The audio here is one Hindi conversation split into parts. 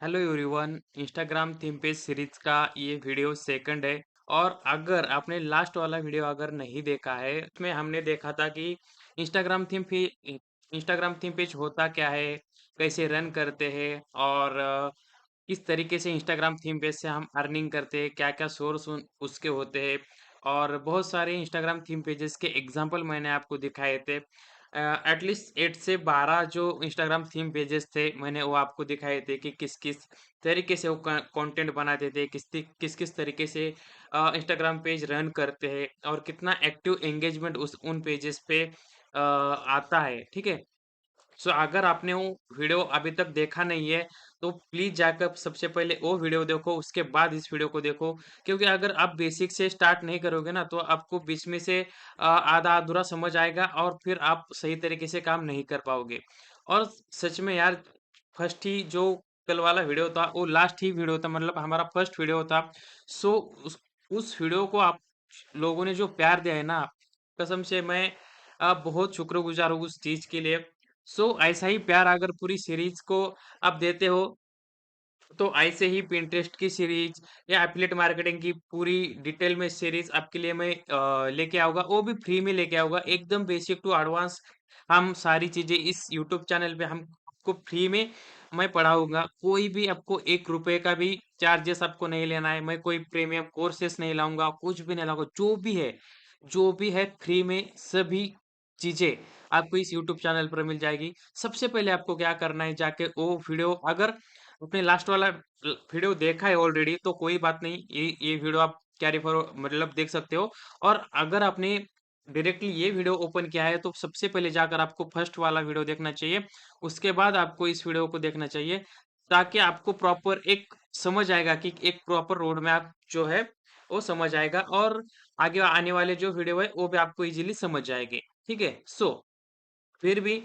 Hello everyone. Instagram theme page series का ये वीडियो सेकंड है। और अगर आपने लास्ट वाला वीडियो अगर नहीं देखा है, उसमें हमने देखा था कि इंस्टाग्राम थीम पे इंस्टाग्राम थीम पेज होता क्या है, कैसे रन करते हैं और किस तरीके से इंस्टाग्राम थीम पेज से हम अर्निंग करते हैं, क्या क्या सोर्स उसके होते हैं। और बहुत सारे इंस्टाग्राम थीम पेजेस के एग्जांपल मैंने आपको दिखाए थे। एटलीस्ट 8 से 12 जो इंस्टाग्राम थीम पेजेस थे, मैंने वो आपको दिखाए थे कि किस किस तरीके से वो कंटेंट बनाते थे, किस किस तरीके से इंस्टाग्राम पेज रन करते हैं और कितना एक्टिव एंगेजमेंट उस उन पेजेस पे आता है। ठीक है। सो अगर आपने वो वीडियो अभी तक देखा नहीं है, तो प्लीज जाकर सबसे पहले वो वीडियो देखो, उसके बाद इस वीडियो को देखो। क्योंकि अगर आप बेसिक से स्टार्ट नहीं करोगे ना, तो आपको बीच में से आधा अधूरा समझ आएगा और फिर आप सही तरीके से काम नहीं कर पाओगे। और सच में यार, फर्स्ट ही जो कल वाला वीडियो था वो लास्ट ही वीडियो था, मतलब हमारा फर्स्ट वीडियो था। सो उस वीडियो को आप लोगों ने जो प्यार दिया है ना, कसम से मैं बहुत शुक्रगुजार हूँ उस चीज के लिए। सो ऐसा ही प्यार अगर पूरी सीरीज को आप देते हो, तो ऐसे ही पिंटरेस्ट की सीरीज या एफिलिएट मार्केटिंग की पूरी डिटेल में सीरीज आपके लिए मैं लेके आऊंगा, वो भी फ्री में लेके आऊंगा, एकदम बेसिक टू एडवांस। हम सारी चीजें इस यूट्यूब चैनल पे हम आपको फ्री में मैं पढ़ाऊंगा। कोई भी आपको 1 रुपए का भी चार्जेस आपको नहीं लेना है। मैं कोई प्रीमियम कोर्सेस नहीं लाऊंगा, कुछ भी नहीं लाऊंगा। जो भी है फ्री में सभी चीजें आपको इस यूट्यूब चैनल पर मिल जाएगी। सबसे पहले आपको क्या करना है, जाके वो वीडियो, अगर आपने लास्ट वाला वीडियो देखा है ऑलरेडी, तो कोई बात नहीं, ये वीडियो आप कैरी फॉर मतलब देख सकते हो। और अगर आपने डायरेक्टली ये वीडियो ओपन किया है, तो सबसे पहले जाकर आपको फर्स्ट वाला वीडियो देखना चाहिए। उसके बाद आपको इस वीडियो को देखना चाहिए, ताकि आपको प्रॉपर एक समझ आएगा कि एक प्रॉपर रोड मैप जो है वो समझ आएगा। और आगे आने वाले जो वीडियो है वो भी आपको इजीली समझ जाएंगे। ठीक है। सो फिर भी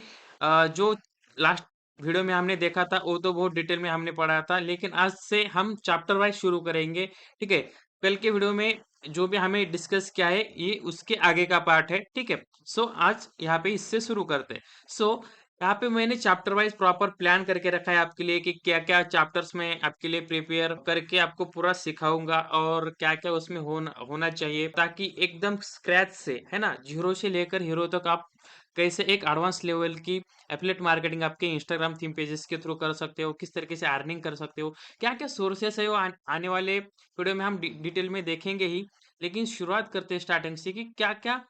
जो लास्ट वीडियो में हमने देखा था वो तो बहुत डिटेल में हमने पढ़ा था, लेकिन आज से हम चैप्टर वाइज शुरू करेंगे। ठीक है। कल के वीडियो में जो भी हमें डिस्कस किया है, ये उसके आगे का पार्ट है। ठीक है। सो आज यहाँ पे इससे शुरू करते हैं। सो यहाँ पे मैंने चैप्टर वाइज प्रॉपर प्लान करके रखा है आपके लिए कि क्या क्या चैप्टर्स में आपके लिए प्रिपेयर करके आपको पूरा सिखाऊंगा और क्या क्या उसमें होना चाहिए, ताकि एकदम स्क्रैच से, है ना, जीरो से लेकर हीरो तक आप कैसे एक एडवांस लेवल की एफिलिएट मार्केटिंग आपके इंस्टाग्राम थीम पेजेस के थ्रू कर सकते हो, किस तरीके से अर्निंग कर सकते हो, क्या क्या सोर्सेस है वो आने वाले वीडियो में हम डिटेल में देखेंगे ही। लेकिन शुरुआत करते हैं स्टार्टिंग से कि क्या क्या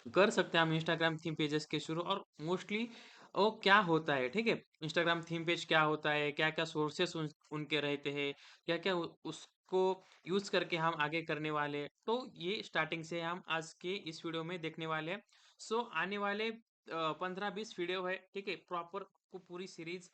कर सकते हैं हम इंस्टाग्राम थीम पेजेस के शुरू, और मोस्टली वो क्या होता है। ठीक है। इंस्टाग्राम थीम पेज क्या होता है, क्या क्या सोर्सेस उनके रहते हैं, क्या क्या उसको यूज करके हम आगे करने वाले हैं। तो ये स्टार्टिंग से हम आज के इस वीडियो में देखने वाले हैं। सो आने वाले 15-20 वीडियो है। ठीक है। प्रॉपर को पूरी सीरीज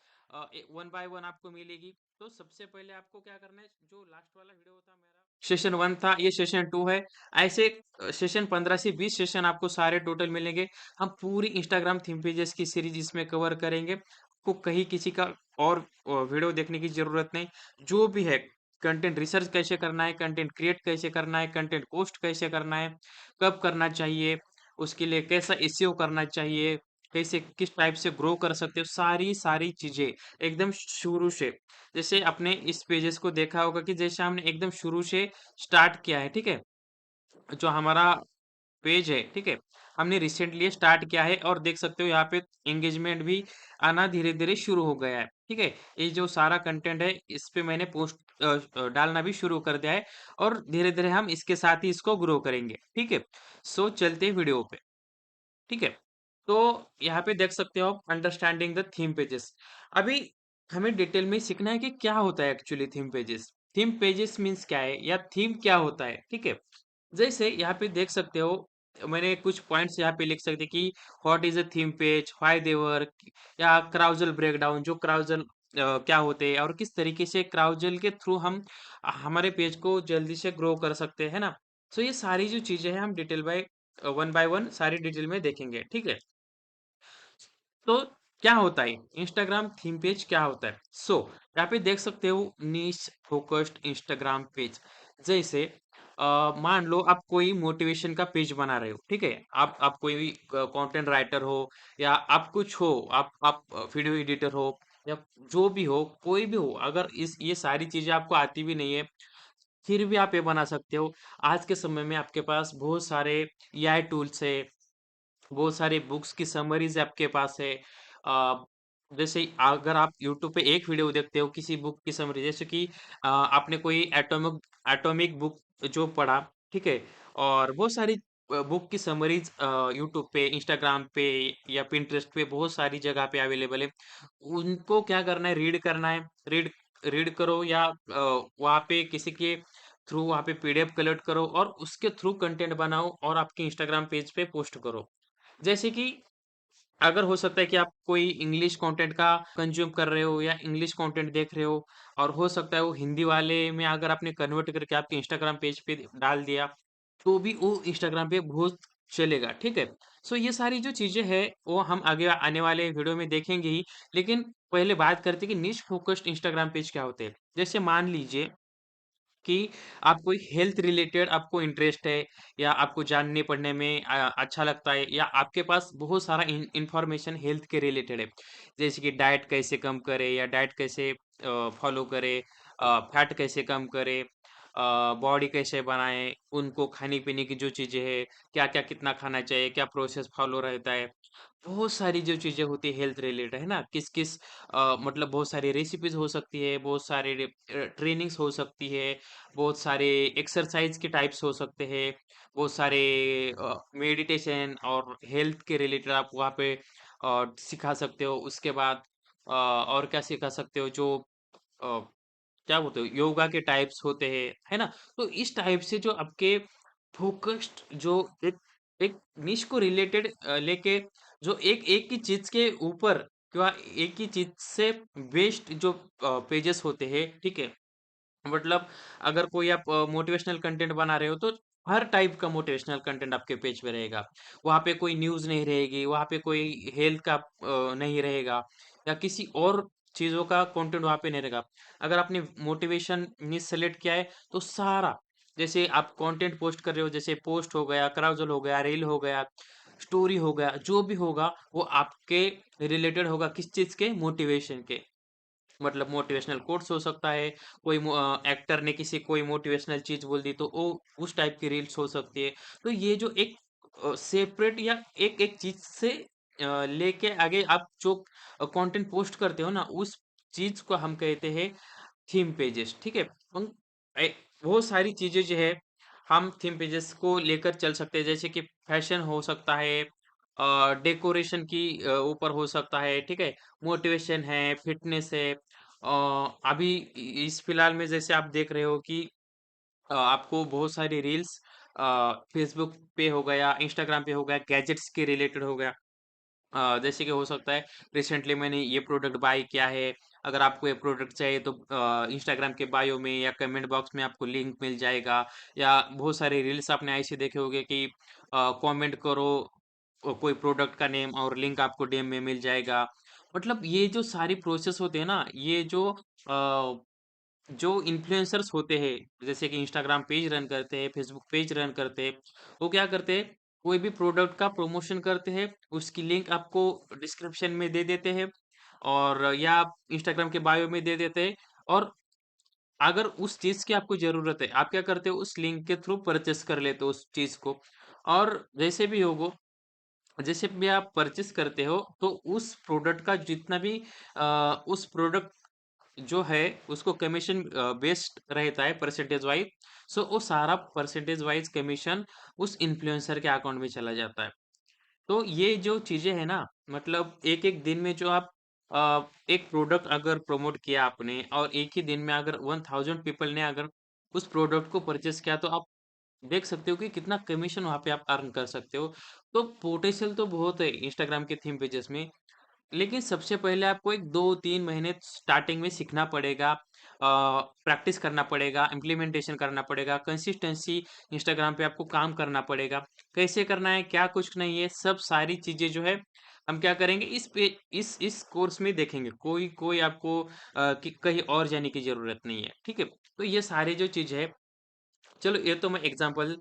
वन बाय वन आपको मिलेगी। तो सबसे पहले आपको क्या करना है, जो लास्ट वाला वीडियो था मेरा सेशन 1 था, ये सेशन 2 है। ऐसे सेशन 15 से 20 सेशन आपको सारे टोटल मिलेंगे। हम पूरी इंस्टाग्राम थीम पेजेस की सीरीज इसमें कवर करेंगे। आपको कहीं किसी का और वीडियो देखने की जरूरत नहीं। जो भी है, कंटेंट रिसर्च कैसे करना है, कंटेंट क्रिएट कैसे करना है, कंटेंट पोस्ट कैसे करना है, कब करना चाहिए, उसके लिए कैसा एसईओ करना चाहिए, कैसे किस टाइप से ग्रो कर सकते हो, सारी सारी चीजें एकदम शुरू से। जैसे आपने इस पेजेस को देखा होगा कि जैसे हमने एकदम शुरू से स्टार्ट किया है। ठीक है। जो हमारा पेज है, ठीक है, हमने रिसेंटली स्टार्ट किया है और देख सकते हो यहाँ पे एंगेजमेंट भी आना धीरे धीरे शुरू हो गया है। ठीक है। ये जो सारा कंटेंट है, इस पे मैंने पोस्ट डालना भी शुरू कर दिया है, और धीरे धीरे हम इसके साथ ही इसको ग्रो करेंगे। ठीक है। सो चलते हैं वीडियो पे। ठीक है। तो यहाँ पे देख सकते हो आप, अंडरस्टैंडिंग द थीम पेजेस। अभी हमें डिटेल में सीखना है कि क्या होता है actually theme pages. Theme pages means क्या है, या थीम क्या होता है। ठीक है। जैसे यहाँ पे देख सकते हो, मैंने कुछ पॉइंट्स यहाँ पे लिख सकते कि what is a theme page, why they work, या क्राउजल ब्रेकडाउन, जो क्राउजल क्या होते हैं और किस तरीके से क्राउजल के थ्रू हम हमारे पेज को जल्दी से ग्रो कर सकते हैं, ना। सो ये सारी जो चीजें हैं हम डिटेल बाय वन सारी डिटेल में देखेंगे। ठीक है। तो क्या होता है इंस्टाग्राम थीम पेज, क्या होता है। सो यहाँ पे देख सकते हो, नीश फोकस्ड इंस्टाग्राम पेज। जैसे मान लो आप कोई मोटिवेशन का पेज बना रहे हो। ठीक है। आप कोई कंटेंट राइटर हो, या आप कुछ हो, आप वीडियो एडिटर हो, या जो भी हो, कोई भी हो, अगर इस ये सारी चीज़ें आपको आती भी नहीं है, फिर भी आप ये बना सकते हो। आज के समय में आपके पास बहुत सारे एआई टूल्स है, बहुत सारे बुक्स की समरीज आपके पास है। जैसे अगर आप यूट्यूब पे एक वीडियो देखते हो किसी बुक की समरी, जैसे कि आपने कोई एटॉमिक एटॉमिक बुक जो पढ़ा, ठीक है? और बहुत सारी बुक की समरीज यूट्यूब पे, इंस्टाग्राम पे या पिंटरेस्ट पे बहुत सारी जगह पे अवेलेबल है। उनको क्या करना है, रीड करना है। रीड रीड करो या वहाँ पे किसी के थ्रू वहाँ पे पीडीएफ कलेक्ट करो और उसके थ्रू कंटेंट बनाओ और आपके इंस्टाग्राम पेज पे पोस्ट करो। जैसे कि अगर हो सकता है कि आप कोई इंग्लिश कंटेंट का कंज्यूम कर रहे हो या इंग्लिश कंटेंट देख रहे हो, और हो सकता है वो हिंदी वाले में अगर आपने कन्वर्ट करके आपके इंस्टाग्राम पेज पे डाल दिया, तो भी वो इंस्टाग्राम पे बहुत चलेगा, ठीक है? सो ये सारी जो चीज़ें हैं, वो हम आगे आने वाले वीडियो में देखेंगे ही, लेकिन पहले बात करते हैं कि निश फ़ोकस्ड इंस्टाग्राम पेज क्या होते हैं? जैसे मान लीजिए कि आप कोई हेल्थ रिलेटेड आपको इंटरेस्ट है या आपको जानने पढ़ने में अच्छा लगता है, या आपके पास बहुत सारा इंफॉर्मेशन हेल्थ के रिलेटेड है, जैसे कि डाइट कैसे कम करे या डाइट कैसे फॉलो करे, फैट कैसे कम करे, बॉडी कैसे बनाए, उनको खाने पीने की जो चीजें है, क्या क्या कितना खाना चाहिए, क्या प्रोसेस फॉलो रहता है, बहुत सारी जो चीज़ें होती है हेल्थ रिलेटेड, है ना? किस-किस मतलब बहुत सारी रेसिपीज़ हो सकती है, बहुत सारे ट्रेनिंग्स हो सकती है, बहुत सारे एक्सरसाइज़ के टाइप्स हो सकते हैं, बहुत सारे मेडिटेशन और हेल्थ के रिलेटेड आप वहाँ पे सिखा सकते हो। उसके बाद और क्या सिखा सकते हो, जो अ, क्या बोलते हो, योगा के टाइप्स होते हैं, है ना? तो इस टाइप से जो आपके फ़ोकस्ड जो एक एक निश को रिलेटेड लेके जो एक एक ही चीज़ के ऊपर क्या एक ही चीज़ से बेस्ड जो पेजेस होते हैं, ठीक है? मतलब अगर कोई आप मोटिवेशनल कंटेंट बना रहे हो, तो हर टाइप का मोटिवेशनल कंटेंट आपके पेज पे रहेगा। वहाँ पे कोई न्यूज़ नहीं रहेगी, वहाँ पे कोई हेल्थ का नहीं रहेगा या किसी और चीज़ों का कंटेंट वहाँ पे नहीं रहेगा। अगर आपने मोटिवेशन निche सेलेक्ट किया है, तो सारा, जैसे आप कंटेंट पोस्ट कर रहे हो, जैसे पोस्ट हो गया, कराउज़ल हो गया, रील हो गया, स्टोरी हो गया, जो भी होगा वो आपके रिलेटेड होगा, किस चीज़ के? मोटिवेशन के। मतलब मोटिवेशनल कोट्स हो सकता है, कोई एक्टर ने किसी कोई मोटिवेशनल चीज़ बोल दी, तो वो उस टाइप की रील्स हो सकती है। तो ये जो एक सेपरेट या एक-एक चीज़ से लेके आगे आप जो कंटेंट पोस्ट करते हो ना, उस चीज़ को हम कहते हैं थीम पेजेस, ठीक है? बहुत सारी चीज़ें जो है, हम थीम पेजेस को लेकर चल सकते हैं, जैसे कि फैशन हो सकता है, डेकोरेशन की ऊपर हो सकता है, ठीक है? मोटिवेशन है, फिटनेस है। अभी इस फिलहाल में जैसे आप देख रहे हो कि आपको बहुत सारी रील्स फेसबुक पे हो गया, इंस्टाग्राम पे हो गया, गैजेट्स के रिलेटेड हो गया। जैसे कि हो सकता है रिसेंटली मैंने ये प्रोडक्ट बाय किया है, अगर आपको ये प्रोडक्ट चाहिए तो इंस्टाग्राम के बायो में या कमेंट बॉक्स में आपको लिंक मिल जाएगा, या बहुत सारे रील्स आपने ऐसे देखे होंगे कि कमेंट करो कोई प्रोडक्ट का नेम और लिंक आपको डीएम में मिल जाएगा। मतलब ये जो सारी प्रोसेस होते हैं ना, ये जो इन्फ्लुएंसर्स होते हैं, जैसे कि इंस्टाग्राम पेज रन करते हैं, फेसबुक पेज रन करते हैं, वो क्या करते हैं, कोई भी प्रोडक्ट का प्रमोशन करते हैं, उसकी लिंक आपको डिस्क्रिप्शन में दे देते हैं, और या आप इंस्टाग्राम के बायो में दे देते हैं, और अगर उस चीज़ की आपको ज़रूरत है, आप क्या करते हो, उस लिंक के थ्रू परचेस कर लेते हो उस चीज़ को। और जैसे भी आप परचेस करते हो, तो उस प्रोडक्ट का जितना भी उस प्रोडक्ट जो है उसको कमीशन बेस्ड रहता है परसेंटेज वाइज। सो वो सारा परसेंटेज वाइज कमीशन उस इन्फ्लुएंसर के अकाउंट में चला जाता है। तो ये जो चीजें है ना, मतलब एक एक दिन में जो आप एक प्रोडक्ट अगर प्रमोट किया आपने, और एक ही दिन में अगर 1000 पीपल ने अगर उस प्रोडक्ट को परचेस किया, तो आप देख सकते हो कि कितना कमीशन वहां पे आप अर्न कर सकते हो। तो पोटेंशियल तो बहुत है इंस्टाग्राम के थीम पेजेस में, लेकिन सबसे पहले आपको एक 2-3 महीने स्टार्टिंग में सीखना पड़ेगा, प्रैक्टिस करना पड़ेगा, इम्प्लीमेंटेशन करना पड़ेगा, कंसिस्टेंसी इंस्टाग्राम पे आपको काम करना पड़ेगा। कैसे करना है, क्या कुछ नहीं है, सब सारी चीज़ें जो है हम क्या करेंगे, इस कोर्स में देखेंगे। कोई कोई आपको कि कहीं और जाने की ज़रूरत नहीं है, ठीक है? तो ये सारी जो चीज़ है, चलो ये तो मैं एग्ज़ाम्पल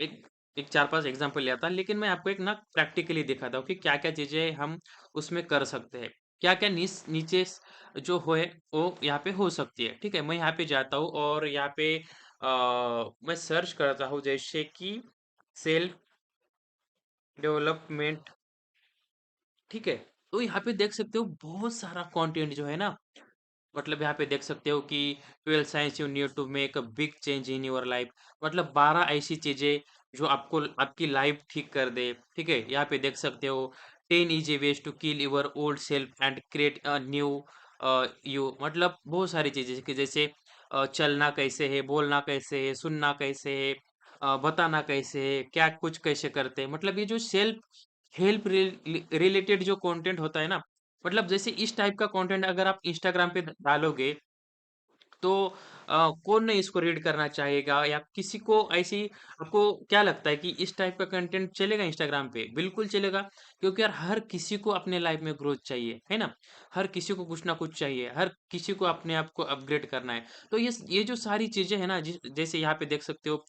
एक एक 4-5 एग्ज़ाम्पल लिया था, लेकिन मैं आपको एक ना प्रैक्टिकली दिखाता हूँ कि क्या-क्या चीज़ें हम उसमें कर सकते हैं। क्या-क्या नीचे जो है वो यहाँ पे हो सकती है। ठीक है? मैं यहाँ पे जाता हूँ और यहाँ पे मैं सर्च करता हूँ जैसे कि सेल्फ डेवलपमेंट। ठीक है? तो यहाँ पे देख सकते हो बहुत सारा कंटेंट जो है ना, मतलब यहाँ पे देख सकते हो कि 12 signs you need to make a big change in your life. मतलब 12 ऐसी चीजें जो आपको आपकी लाइफ ठीक कर दे। ठीक है? यहाँ पे देख सकते हो 10 easy ways to kill your old self and create a new you. मतलब बहुत सारी चीजें कि जैसे चलना कैसे है, बोलना कैसे है, सुनना कैसे है, बताना कैसे है, क्या कुछ कैसे करते हैं। मतलब ये जो सेल्फ हेल्प रिलेटेड जो कंटेंट होता है ना, मतलब जैसे इस टाइप का कंटेंट अगर आप इंस्टाग्राम पे डालोगे तो कौन नहीं इसको रीड करना चाहेगा, या किसी को ऐसी आपको क्या लगता है कि इस टाइप का कंटेंट चलेगा इंस्टाग्राम पे? बिल्कुल चलेगा, क्योंकि यार हर किसी को अपने लाइफ में ग्रोथ चाहिए, है ना? हर किसी को कुछ ना कुछ चाहिए, हर किसी को अपने आप को अपग्रेड करना है। तो ये जो सारी चीजें है ना, जैसे यहाँ पे देख सकते हो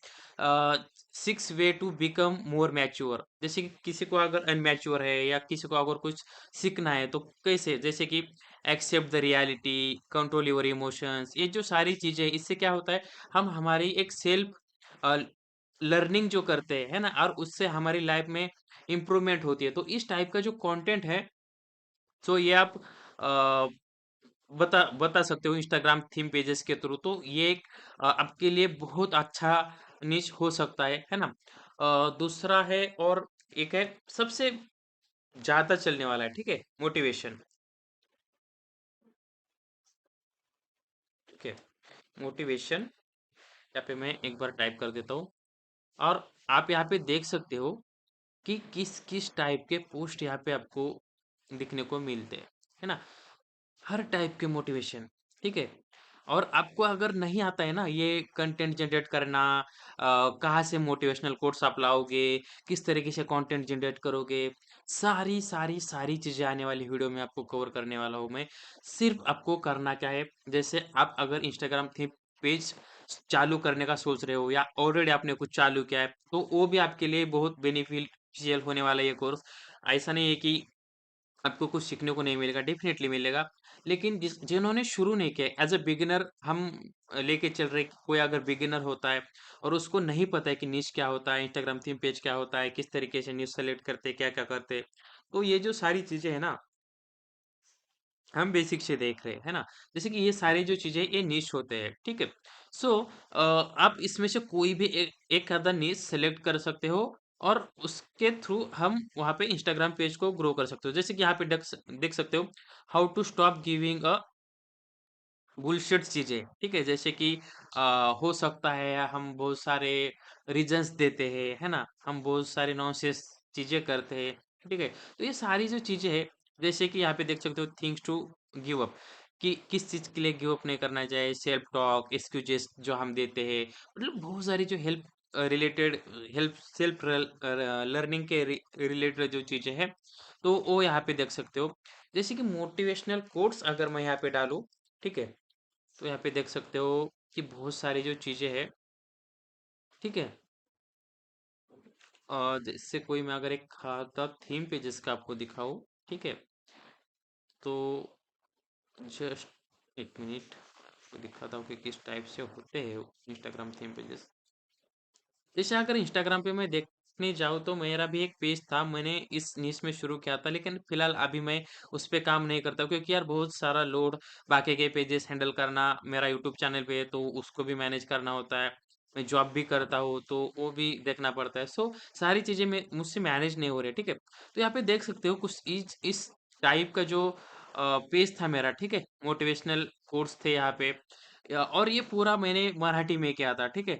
6 way to become more mature. जैसे कि किसी को अगर अनमैच्योर है या किसी को अगर कुछ सीखना है तो कैसे, जैसे कि accept the reality, control your emotions. ये जो सारी चीजें हैं, इससे क्या होता है, हम हमारी एक सेल्फ लर्निंग जो करते हैं, है ना, और उससे हमारी लाइफ में इम्प्रूवमेंट होती है। तो इस टाइप का जो कंटेंट है, सो ये आप अ, बता बता सकते हो इंस्टाग्राम थीम पेजेस के थ्रू। तो ये एक आपके लिए बहुत अच्छा निश हो सकता है ना? दूसरा है, और एक है सबसे ज्यादा चलने वाला है, ठीक है, मोटिवेशन। ठीक है, मोटिवेशन। यहाँ पे मैं एक बार टाइप कर देता हूँ, और आप यहाँ पे देख सकते हो कि किस किस टाइप के पोस्ट यहाँ पे आपको दिखने को मिलते हैं, है ना? हर टाइप के मोटिवेशन। ठीक है? और आपको अगर नहीं आता है ना ये कंटेंट जनरेट करना, कहाँ से मोटिवेशनल कोट्स आप लाओगे, किस तरीके से कंटेंट जनरेट करोगे, सारी सारी सारी चीजें आने वाली वीडियो में आपको कवर करने वाला हूँ मैं। सिर्फ आपको करना क्या है, जैसे आप अगर इंस्टाग्राम थीम पेज चालू करने का सोच रहे हो, या ऑलरेडी आपने कुछ चालू किया है, तो वो भी आपके लिए बहुत बेनिफिशियल होने वाला है ये कोर्स। ऐसा नहीं है कि आपको कुछ सीखने को नहीं मिलेगा, डेफ़िनेटली मिलेगा। लेकिन जिन्होंने शुरू नहीं किया, एज़ अ बिगिनर हम लेके चल रहे हैं कि कोई अगर बिगिनर होता है और उसको नहीं पता है कि निश क्या होता है, इंस्टाग्राम थीम पेज क्या होता है, किस तरीके से निश सेलेक्ट करते हैं, क्या-क्या करते हैं। तो ये जो सारी चीज़ें हैं ना, हम बेसिक से देख रहे हैं, है ना? जैसे कि ये सारी जो चीज़ें ये निश होते हैं, ठीक है? सो आप इसमें से कोई भी एक आधा निश सेलेक्ट कर सकते हो, और उसके थ्रू हम वहाँ पे इंस्टाग्राम पेज को ग्रो कर सकते हो। जैसे कि यहाँ पे देख सकते हो, how to stop giving a bullshit चीज़ें, ठीक है? जैसे कि हो सकता है हम बहुत सारे रीज़न्स देते हैं, है ना? हम बहुत सारे नॉनसेंस चीज़ें करते हैं, ठीक है? तो ये सारी जो चीज़ें हैं, जैसे कि यहाँ पे देख सकते हो थिंग्स टू गिव अप, कि किस चीज़ के लिए गिव अप नहीं करना चाहिए, सेल्फ टॉक, एक्सक्यूज़ेस जो हम देते हैं, मतलब बहुत सारी जो रिलेटेड हेल्प सेल्फ लर्निंग के रिलेटेड जो चीज़ें हैं, तो वो यहाँ पे देख सकते हो। जैसे कि मोटिवेशनल कोट्स अगर मैं यहाँ पे डालूँ, ठीक है? तो यहाँ पे देख सकते हो कि बहुत सारी जो चीज़ें हैं, ठीक है? जैसे कोई मैं अगर एक खाता थीम पे जिसका आपको दिखाऊँ, ठीक है? तो जस्ट एक मिनट, आपको दिखाता हूँ कि किस टाइप से होते हैं इंस्टाग्राम थीम पेजेस। जैसे अगर इंस्टाग्राम पे मैं देखने जाऊँ तो मेरा भी एक पेज था, मैंने इस निश में शुरू किया था, लेकिन फिलहाल अभी मैं उस पे काम नहीं करता हूँ, क्योंकि यार बहुत सारा लोड, बाकी के पेजेस हैंडल करना, मेरा यूट्यूब चैनल पे है तो उसको भी मैनेज करना होता है, मैं जॉब भी करता हूँ तो वो भी देखना पड़ता है। सो सारी चीज़ें मैं मुझसे मैनेज नहीं हो रही, ठीक है? तो यहाँ पे देख सकते हो कुछ इस टाइप का जो पेज था मेरा, ठीक है? मोटिवेशनल कोर्स थे यहाँ पे, और ये पूरा मैंने मराठी में किया था, ठीक है?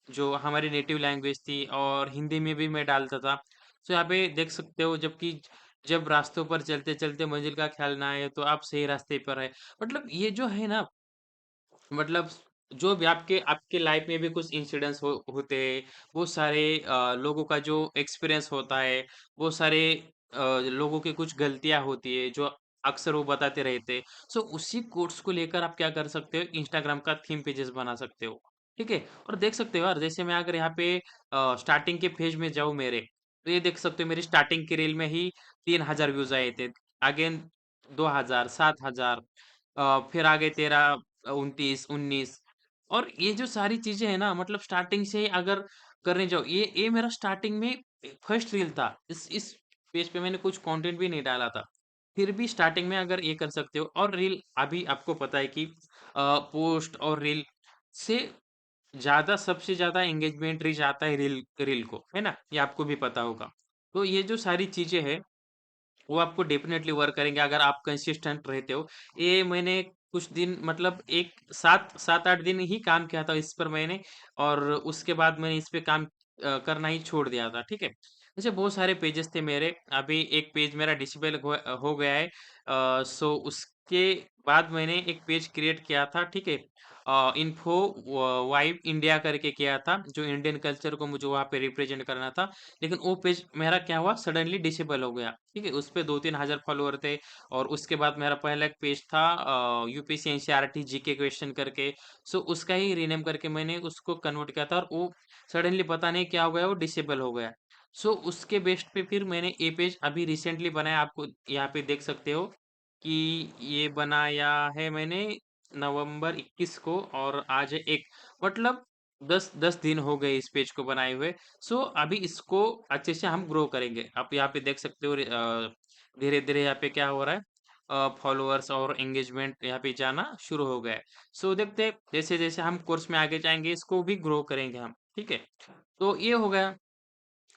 जो हमारी नेटिव लैंग्वेज थी, और हिंदी में भी मैं डालता था। तो यहाँ पे देख सकते हो, जबकि जब रास्तों पर चलते-चलते मंजिल का ख्याल ना आए तो आप सही रास्ते पर हैं। मतलब ये जो है ना, मतलब जो भी आपके आपके लाइफ में भी कुछ इंसिडेंट्स होते हैं, वो सारे लोगों का जो एक्सपीरियंस होता है, वो सारे लोगों की कुछ गलतियाँ होती है जो अक्सर वो बताते रहते हैं। सो उसी कोट्स को लेकर आप क्या कर सकते हो, इंस्टाग्राम का थीम पेजेस बना सकते हो, ठीक है? और देख सकते हो यार, जैसे मैं अगर यहाँ पे स्टार्टिंग के पेज में जाऊँ मेरे, तो ये देख सकते हो मेरी स्टार्टिंग की रील में ही 3000 व्यूज़ आए थे। अगेन 2000, 7000, फिर आगे 13, 29, 19, और ये जो सारी चीज़ें हैं ना, मतलब स्टार्टिंग से ही अगर करने जाओ, ये मेरा स्टार्टिंग में फर्स्ट रील था। इस पेज पे मैंने कुछ कंटेंट भी नहीं डाला था। फिर भी स्टार्टिंग में अगर ये कर सकते हो, और रील अभी आपको पता है कि पोस्ट और रील से ज़्यादा, सबसे ज़्यादा एंगेजमेंट रीच आता है रील रील को, है ना? ये आपको भी पता होगा। तो ये जो सारी चीज़ें हैं, वो आपको डेफ़िनेटली वर्क करेंगे अगर आप कंसिस्टेंट रहते हो। ये मैंने कुछ दिन, मतलब एक 7-8 दिन ही काम किया था इस पर मैंने, और उसके बाद मैंने इस पे काम करना ही छोड़ दिया था, ठीक है? जैसे बहुत सारे पेजेज़ थे मेरे, अभी एक पेज मेरा डिसेबल हो गया है। सो उसके बाद मैंने एक पेज क्रिएट किया था, ठीक है? इन्फो वाइब इंडिया करके किया था, जो इंडियन कल्चर को मुझे वहाँ पे रिप्रेज़ेंट करना था। लेकिन वो पेज मेरा क्या हुआ, सडनली डिसेबल हो गया, ठीक है? उसपे 2-3 हज़ार फॉलोवर थे, और उसके बाद मेरा पहला एक पेज था यूपीएससी एनसीईआरटी जीके क्वेश्चन करके, सो उसका ही रीनेम करके मैंने उसको कन्वर्ट किया था, और वो सडनली पता नहीं क्या हो गया, वो डिसेबल हो गया। सो उसके बेस पे फिर मैंने ये पेज अभी रिसेंटली बनाया, आपको यहाँ पे देख सकते हो कि ये बनाया है मैंने नवंबर 21 को, और आज है 1, मतलब 10 दिन हो गए इस पेज को बनाए हुए। सो अभी इसको अच्छे से हम ग्रो करेंगे। आप यहाँ पे देख सकते हो, धीरे-धीरे यहाँ पे क्या हो रहा है, फॉलोअर्स और एंगेजमेंट यहाँ पे जाना शुरू हो गया है। सो देखते हैं, जैसे-जैसे हम कोर्स में आगे जाएँगे, इसको भी ग्रो करेंगे हम, ठीक है? तो ये हो गया।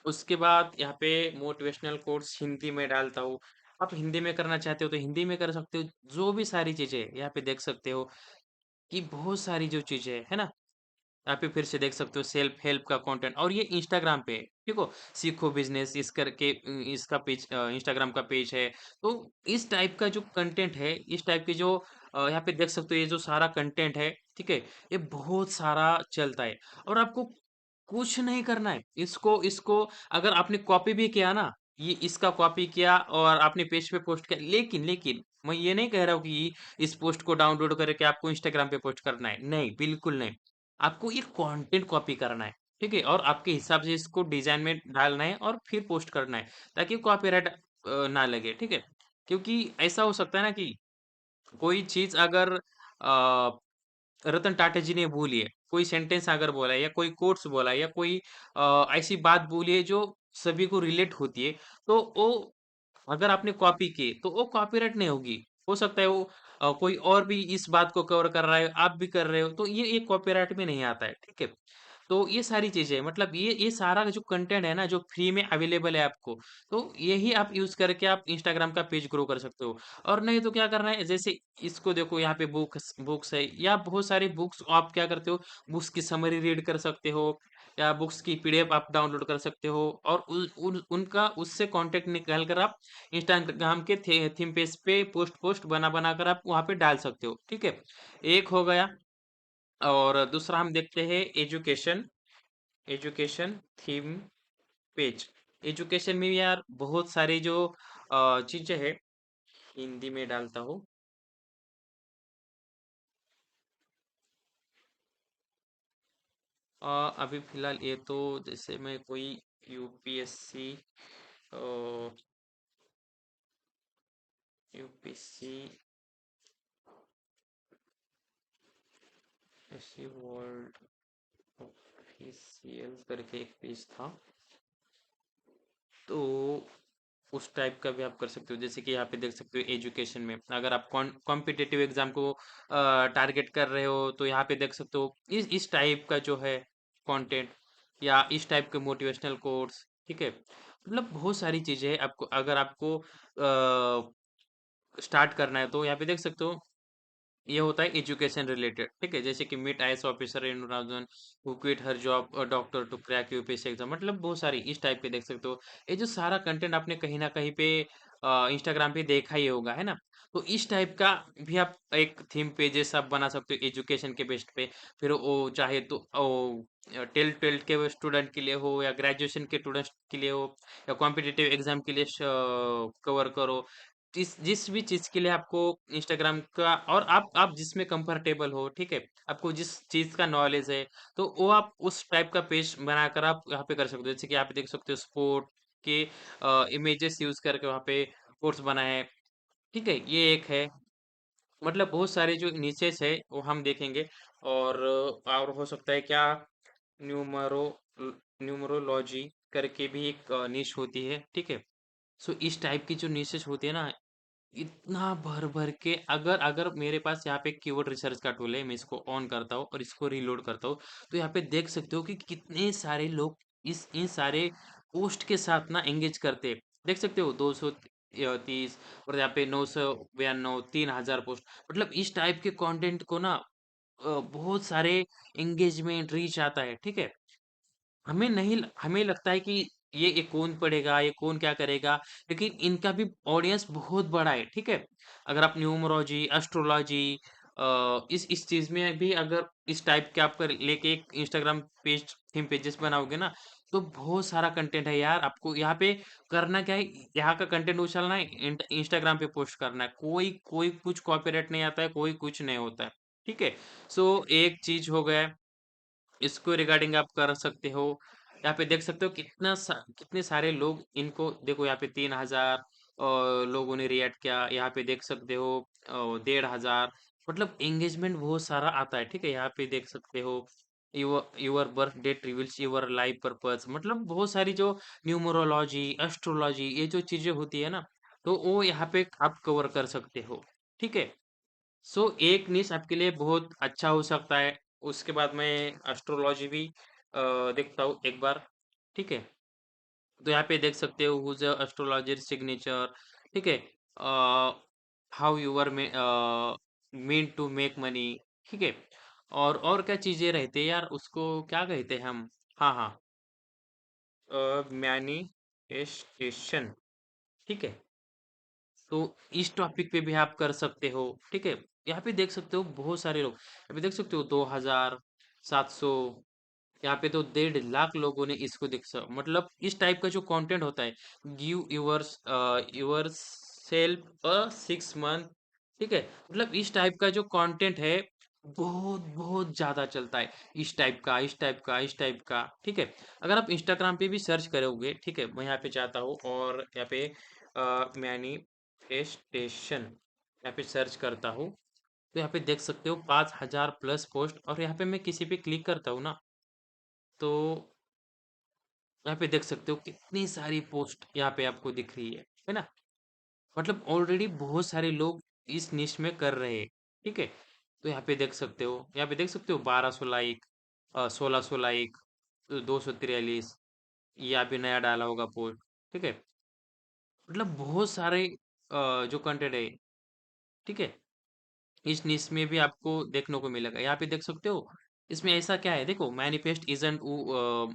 उसके बाद यहाँ पे मोटिवेशनल कोट्स हिंदी में डालता हूँ। आप हिंदी में करना चाहते हो तो हिंदी में कर सकते हो। जो भी सारी चीज़ें यहाँ पे देख सकते हो कि बहुत सारी जो चीज़ें हैं, है ना? यहाँ पे फिर से देख सकते हो सेल्फ हेल्प का कंटेंट, और ये इंस्टाग्राम पे है, ठीक हो? सीखो बिज़नेस इस करके इसका पेज, इंस्टाग्राम का पेज है। तो इस टाइप का जो कंटेंट है, इस टाइप के जो यहाँ पे देख सकते हो, ये जो सारा कंटेंट है, ठीक है? ये बहुत सारा चलता है, और आपको कुछ नहीं करना है। इसको इसको अगर आपने कॉपी भी किया ना, ये इसका कॉपी किया और आपने पेज पे पोस्ट किया, लेकिन मैं ये नहीं कह रहा हूँ कि इस पोस्ट को डाउनलोड करके आपको इंस्टाग्राम पे पोस्ट करना है। नहीं, बिल्कुल नहीं। आपको ये कंटेंट कॉपी करना है, ठीक है? और आपके हिसाब से इसको डिज़ाइन में डालना है और फिर पोस्ट करना है, ताकि कॉपीराइट ना लगे, ठीक है? क्योंकि ऐसा हो सकता है ना कि कोई चीज़ अगर रतन टाटा जी ने बोली है, कोई सेंटेंस अगर बोला है, या कोई कोट्स बोला है, या कोई ऐसी बात बोली है जो सभी को रिलेट होती है, तो वो अगर आपने कॉपी की तो वो कॉपीराइट नहीं होगी। हो सकता है वो कोई और भी इस बात को कवर कर रहा है, आप भी कर रहे हो, तो ये कॉपीराइट में नहीं आता है, ठीक है? तो ये सारी चीज़ें, मतलब ये सारा जो कंटेंट है ना, जो फ्री में अवेलेबल है आपको, तो यही आप यूज़ करके आप इंस्टाग्राम का पेज ग्रो कर सकते हो। और नहीं तो क्या करना है, जैसे इसको देखो, यहाँ पे बुक्स बुक्स है, या बहुत सारी बुक्स आप क्या करते हो, बुक्स की समरी रीड कर सकते हो, या बुक्स की पीडीएफ आप डाउनलोड कर सकते हो, और उनका उससे कॉन्टेक्ट निकाल कर आप इंस्टाग्राम के थीम पेज पे पोस्ट पोस्ट बना बना कर आप वहाँ पे डाल सकते हो, ठीक है? एक हो गया, और दूसरा हम देखते हैं education, education theme page. Education में भी यार बहुत सारी जो चीजें हैं, हिंदी में डालता हूँ। अभी फिलहाल ये तो, जैसे मैं कोई UPSC, UPSC SC world official करके एक पेज था, तो उस टाइप का भी आप कर सकते हो। जैसे कि यहाँ पे देख सकते हो, एजुकेशन में अगर आप कॉम्पिटिटिव एग्जाम को टारगेट कर रहे हो, तो यहाँ पे देख सकते हो इस टाइप का जो है कंटेंट, या इस टाइप के मोटिवेशनल कोर्स, ठीक है? मतलब बहुत सारी चीजें हैं। आपको अगर आपको स्टार्ट करना है, तो यहाँ पे देख सकते हो, ये होता है एजुकेशन रिलेटेड, ठीक है? जैसे कि meet IAS officer in 2000 who quit her job doctor to crack UPSC exam, मतलब बहुत सारी इस टाइप के देख सकते हो। ये जो सारा कंटेंट आपने कहीं ना कहीं पे इंस्टाग्राम पे देखा ही होगा, है ना? तो इस टाइप का भी आप एक थीम पेजेस आप बना सकते हो एजुकेशन के बेस पे। फिर वो चाहे तो ट्वेल्थ ट्वेल्थ के स्टूडेंट के लिए हो, या ग्रेजुएशन के स्टूडेंट के लिए हो, या कॉम्पिटिटिव एग्जाम के लिए कवर करो। जिस जिस भी चीज़ के लिए आपको इंस्टाग्राम का, और आप जिसमें कंफर्टेबल हो, ठीक है? आपको जिस चीज़ का नॉलेज है, तो वो आप उस टाइप का पेज बनाकर आप यहाँ पे कर सकते हो। जैसे कि यहाँ पे देख सकते हो, स्पोर्ट के इमेजेस यूज़ करके वहाँ पे कोट्स बनाए हैं। ठीक है? ये एक है। मतलब बहुत सारे जो निचेस है वो हम देखेंगे और हो सकता है क्या न्यूमरो न्यूमरोलॉजी करके भी एक निश होती है, ठीक है? सो इस टाइप की जो निशेस होती है ना, इतना भर भर के अगर अगर मेरे पास यहाँ पे कीवर्ड रिसर्च का टूल है, मैं इसको ऑन करता हूँ और इसको रीलोड करता हूँ, तो यहाँ पे देख सकते हो कि कितने सारे लोग इस इन सारे पोस्ट के साथ ना एंगेज करते हैं। देख सकते हो 230 और यहाँ पे 992 3000 पोस्ट, मतलब इस टाइप के कंटेंट को ना बहुत सारे एंगेजमेंट रीच आता है, ठीक है? हमें लगता है कि ये कौन पढ़ेगा, ये कौन क्या करेगा, लेकिन इनका भी ऑडियंस बहुत बड़ा है, ठीक है? अगर आप न्यूमरोलॉजी, एस्ट्रोलॉजी इस चीज़ में भी अगर इस टाइप के आप लेके एक इंस्टाग्राम पेज थीम पेजेस बनाओगे ना, तो बहुत सारा कंटेंट है यार। आपको यहाँ पे करना क्या है, यहाँ का कंटेंट उछालना है, इंस्टाग्राम पे पोस्ट करना है। कोई कोई कुछ कॉपीराइट नहीं आता है, कोई कुछ नहीं होता है, ठीक है? सो एक चीज़ हो गया, इसको रिगार्डिंग आप कर सकते हो। यहाँ पे देख सकते हो कितने सारे लोग इनको देखो, यहाँ पे 3000 लोगों ने रिएक्ट किया। यहाँ पे देख सकते हो 1500, मतलब एंगेजमेंट बहुत सारा आता है, ठीक है? यहाँ पे देख सकते हो your your birth date reveals your life purpose, मतलब बहुत सारी जो न्यूमरोलॉजी, एस्ट्रोलॉजी ये जो चीजें होती है ना, तो वो यहाँ पे आप कवर कर सकते हो, ठीक है? सो एक निश आपके लिए बहुत अच्छा हो सकता है। उसके बाद मैं एस्ट्रोलॉजी भी देखता हूँ एक बार, ठीक है? तो यहाँ पे देख सकते हो हुज एस्ट्रोलॉजर सिग्नेचर, ठीक है? How you are mean to make money, ठीक है? और क्या चीजें रहते हैं यार, उसको क्या कहते हैं हम? हाँ हाँ, मैनिफेस्टेशन, ठीक है? तो इस टॉपिक पे भी आप कर सकते हो, ठीक है? यहाँ पे देख सकते हो बहुत सारे लोग, यहाँ पे देख सकते हो 2700, यहाँ पे तो 1.5 लाख लोगों ने इसको मतलब इस टाइप का जो कंटेंट होता है, give your self a 6 month, ठीक है? मतलब इस टाइप का जो कंटेंट है बहुत बहुत ज्यादा चलता है, इस टाइप का, ठीक है? अगर आप इंस्टाग्राम पे भी सर्च करोगे, ठीक है, मैं यहाँ पे चाहता हूँ और यहाँ पे मैनिफेस्टेशन यहाँ पे सर्च करता हूँ, तो यहाँ पे देख सकते हो 5000 प्लस पोस्ट, और यहाँ पे मैं किसी पे क्लिक करता हूँ ना, तो यहाँ पे देख सकते हो कितनी सारी पोस्ट यहाँ पे आपको दिख रही है ना? मतलब ऑलरेडी बहुत सारे लोग इस निश में कर रहे हैं, ठीक है? तो यहाँ पे देख सकते हो, यहाँ पे देख सकते हो 1200 लाइक, 1600 लाइक, 243, ये अभी नया डाला होगा पोस्ट, ठीक है? मतलब बहुत सारे जो कंटेंट है, ठीक है? इस निश में भी आपको देखने को मिलेगा। यहाँ पे देख सकते हो, इसमें ऐसा क्या है, देखो मैनिफेस्ट इजंट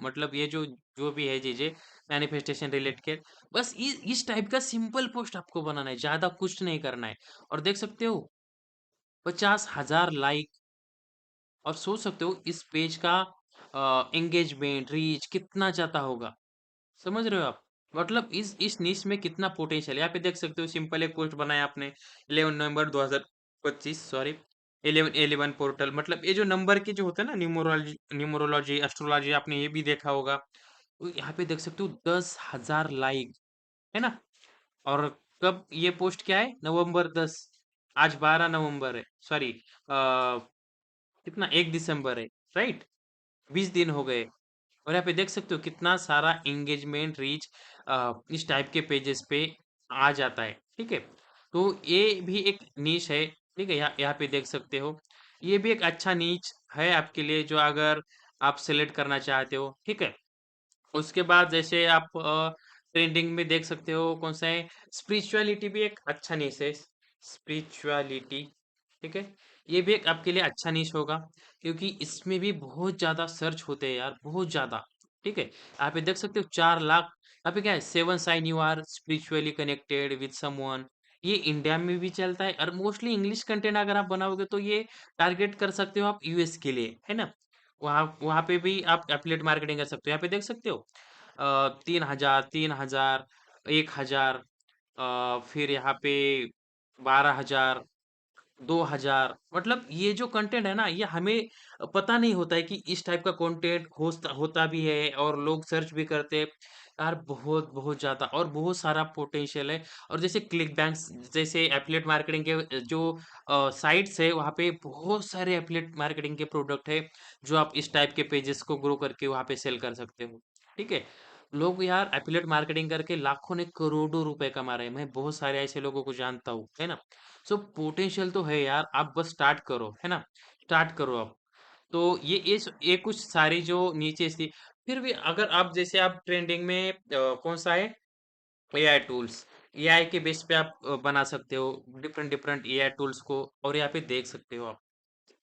मतलब ये जो जो भी है चीजें मैनिफेस्टेशन रिलेटेड, बस इस टाइप का सिंपल पोस्ट आपको बनाना है, ज्यादा कुछ नहीं करना है। और देख सकते हो 50,000 लाइक, और सोच सकते हो इस पेज का एंगेजमेंट रीच कितना ज्यादा होगा। समझ रहे हो आप? मतलब इस निश में कितना पोटेंशियल है। यहाँ पे देख सकते हो सिंपल एक पोस्ट बनाया आपने 11 नवंबर 2025, सॉरी 11 पोर्टल, मतलब ये जो नंबर के जो होते हैं ना, न्यूमरोलॉजी एस्ट्रोलॉजी, आपने ये भी देखा होगा। तो यहाँ पे देख सकते हो 10,000 लाइक, है ना? और कब ये पोस्ट क्या है, नवंबर 10, आज 12 नवंबर है, सॉरी कितना 1 दिसंबर है, राइट? 20 दिन हो गए। और यहाँ पे देख सकते हो कितना सारा एंगेजमेंट रीच इस टाइप के पेजेस पे आ जाता है, ठीक है? तो ये भी एक नीच है, ठीक है? यहाँ पे देख सकते हो, ये भी एक अच्छा नीच है आपके लिए, जो अगर आप सेलेक्ट करना चाहते हो, ठीक है? उसके बाद जैसे आप ट्रेंडिंग में देख सकते हो कौन सा है, स्पिरिचुअलिटी भी एक अच्छा नीच है, स्पिरिचुअलिटी, ठीक है? ये भी एक आपके लिए अच्छा नीच होगा, क्योंकि इसमें भी बहुत ज्यादा सर्च होते हैं यार, बहुत ज्यादा, ठीक है? यहाँ पे देख सकते हो 4 लाख। यहाँ पे क्या है, 7 sign you are spiritually connected with someone, ये इंडिया में भी चलता है, और मोस्टली इंग्लिश कंटेंट अगर आप बनाओगे तो ये टारगेट कर सकते हो आप यूएस के लिए, है ना? वहाँ वहाँ पे भी आप एफिलिएट मार्केटिंग कर सकते हो। यहाँ पे देख सकते हो 3,000, 1,000, फिर यहाँ पे 12,000, 2000 मतलब ये जो कंटेंट है ना, ये हमें पता नहीं होता है कि इस टाइप का कंटेंट होता होता भी है और लोग सर्च भी करते हैं। यार बहुत बहुत ज़्यादा और बहुत सारा पोटेंशियल है। और जैसे क्लिक बैंक्स जैसे एफिलिएट मार्केटिंग के जो साइट्स है, वहाँ पे बहुत सारे एफिलिएट मार्केटिंग के प्रोडक्ट है जो आप इस टाइप के पेजेस को ग्रो करके वहाँ पे सेल कर सकते हो। ठीक है, लोग यार एफिलिएट मार्केटिंग करके लाखों ने करोड़ों रुपए कमा रहे हैं। मैं बहुत सारे ऐसे लोगों को जानता हूँ, है ना। सो पोटेंशियल तो है यार, आप बस स्टार्ट करो, है ना। स्टार्ट करो आप। तो ये कुछ सारी जो नीचे थी। फिर भी अगर आप जैसे आप ट्रेंडिंग में कौन सा है, एआई टूल्स। एआई के बेस पे आप बना सकते हो डिफरेंट डिफरेंट एआई टूल्स को, और यहाँ पे देख सकते हो आप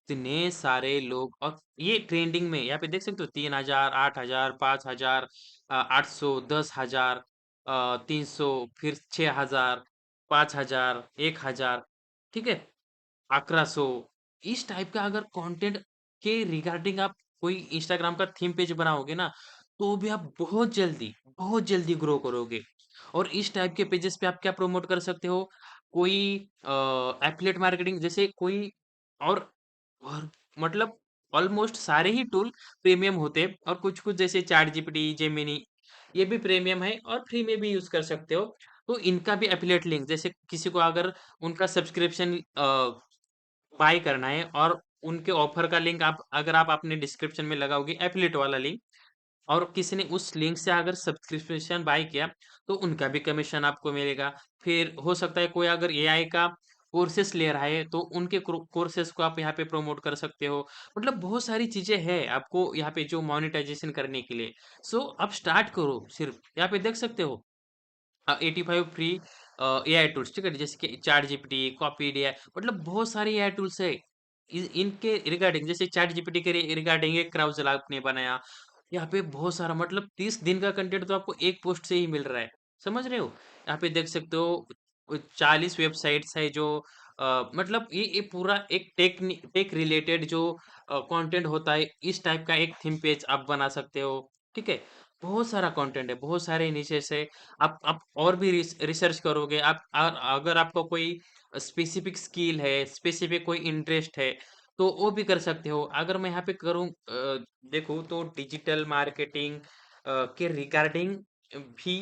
इतने सारे लोग। और ये ट्रेंडिंग में यहाँ पे देख सकते हो 3000, 8000, 5000, 800, 10,000, 300, फिर 6000, 5000, 1000। ठीक है, 1100। इस टाइप का अगर कंटेंट के रिगार्डिंग आप कोई इंस्टाग्राम का थीम पेज बनाओगे ना, तो भी आप बहुत जल्दी ग्रो करोगे। और इस टाइप के पेजेस पे आप क्या प्रमोट कर सकते हो, कोई एफिलिएट मार्केटिंग जैसे कोई, और और मतलब ऑलमोस्ट सारे ही टूल प्रीमियम होते हैं, और कुछ कुछ जैसे चैट जीपीटी, जेमिनी, ये भी प्रीमियम है और फ्री में भी यूज कर सकते हो। तो इनका भी एफिलिएट लिंक, जैसे किसी को अगर उनका सब्सक्रिप्शन बाय करना है, और उनके ऑफर का लिंक आप अगर आप अपने डिस्क्रिप्शन में लगाओगे एफिलिएट वाला लिंक, और किसी ने उस लिंक से अगर सब्सक्रिप्शन बाय किया, तो उनका भी कमीशन आपको मिलेगा। फिर हो सकता है कोई अगर एआई का कोर्सेस ले रहा है, तो उनके कोर्सेस को आप यहाँ पे प्रमोट कर सकते हो। मतलब बहुत सारी चीजें हैं आपको यहाँ पे जो मोनेटाइजेशन करने के लिए। सो आप स्टार्ट करो, सिर्फ यहाँ पे देख सकते हो 85 फ्री एआई टूल्स। ठीक है, जैसे कि चैट जीपीटी, कॉपी एआई, मतलब बहुत सारी एआई टूल्स है। इनके रिगार्डिंग जैसे चैट जीपीटी के रिगार्डिंग एक क्राउज़ल आपने बनाया। यहाँ पे बहुत सारा मतलब 30 दिन का कंटेंट तो आपको एक पोस्ट से ही मिल रहा है। समझ रहे हो? यहाँ पे देख सकते हो 40 वेबसाइट्स है जो मतलब ये पूरा एक टेक रिलेटेड जो कंटेंट होता है, इस टाइप का एक थीम पेज आप बना सकते हो। ठीक है? बहुत सारा कंटेंट है, बहुत सारे नीचे से आप और भी रिसर्च करोगे। आप अगर आपको कोई स्पेसिफिक स्किल है, स्पेसिफिक कोई इंटरेस्ट है, तो वो भी कर सकते हो। अगर मैं यहाँ पे करूँ देखूँ तो डिजिटल मार्केटिंग के रिगार्डिंग भी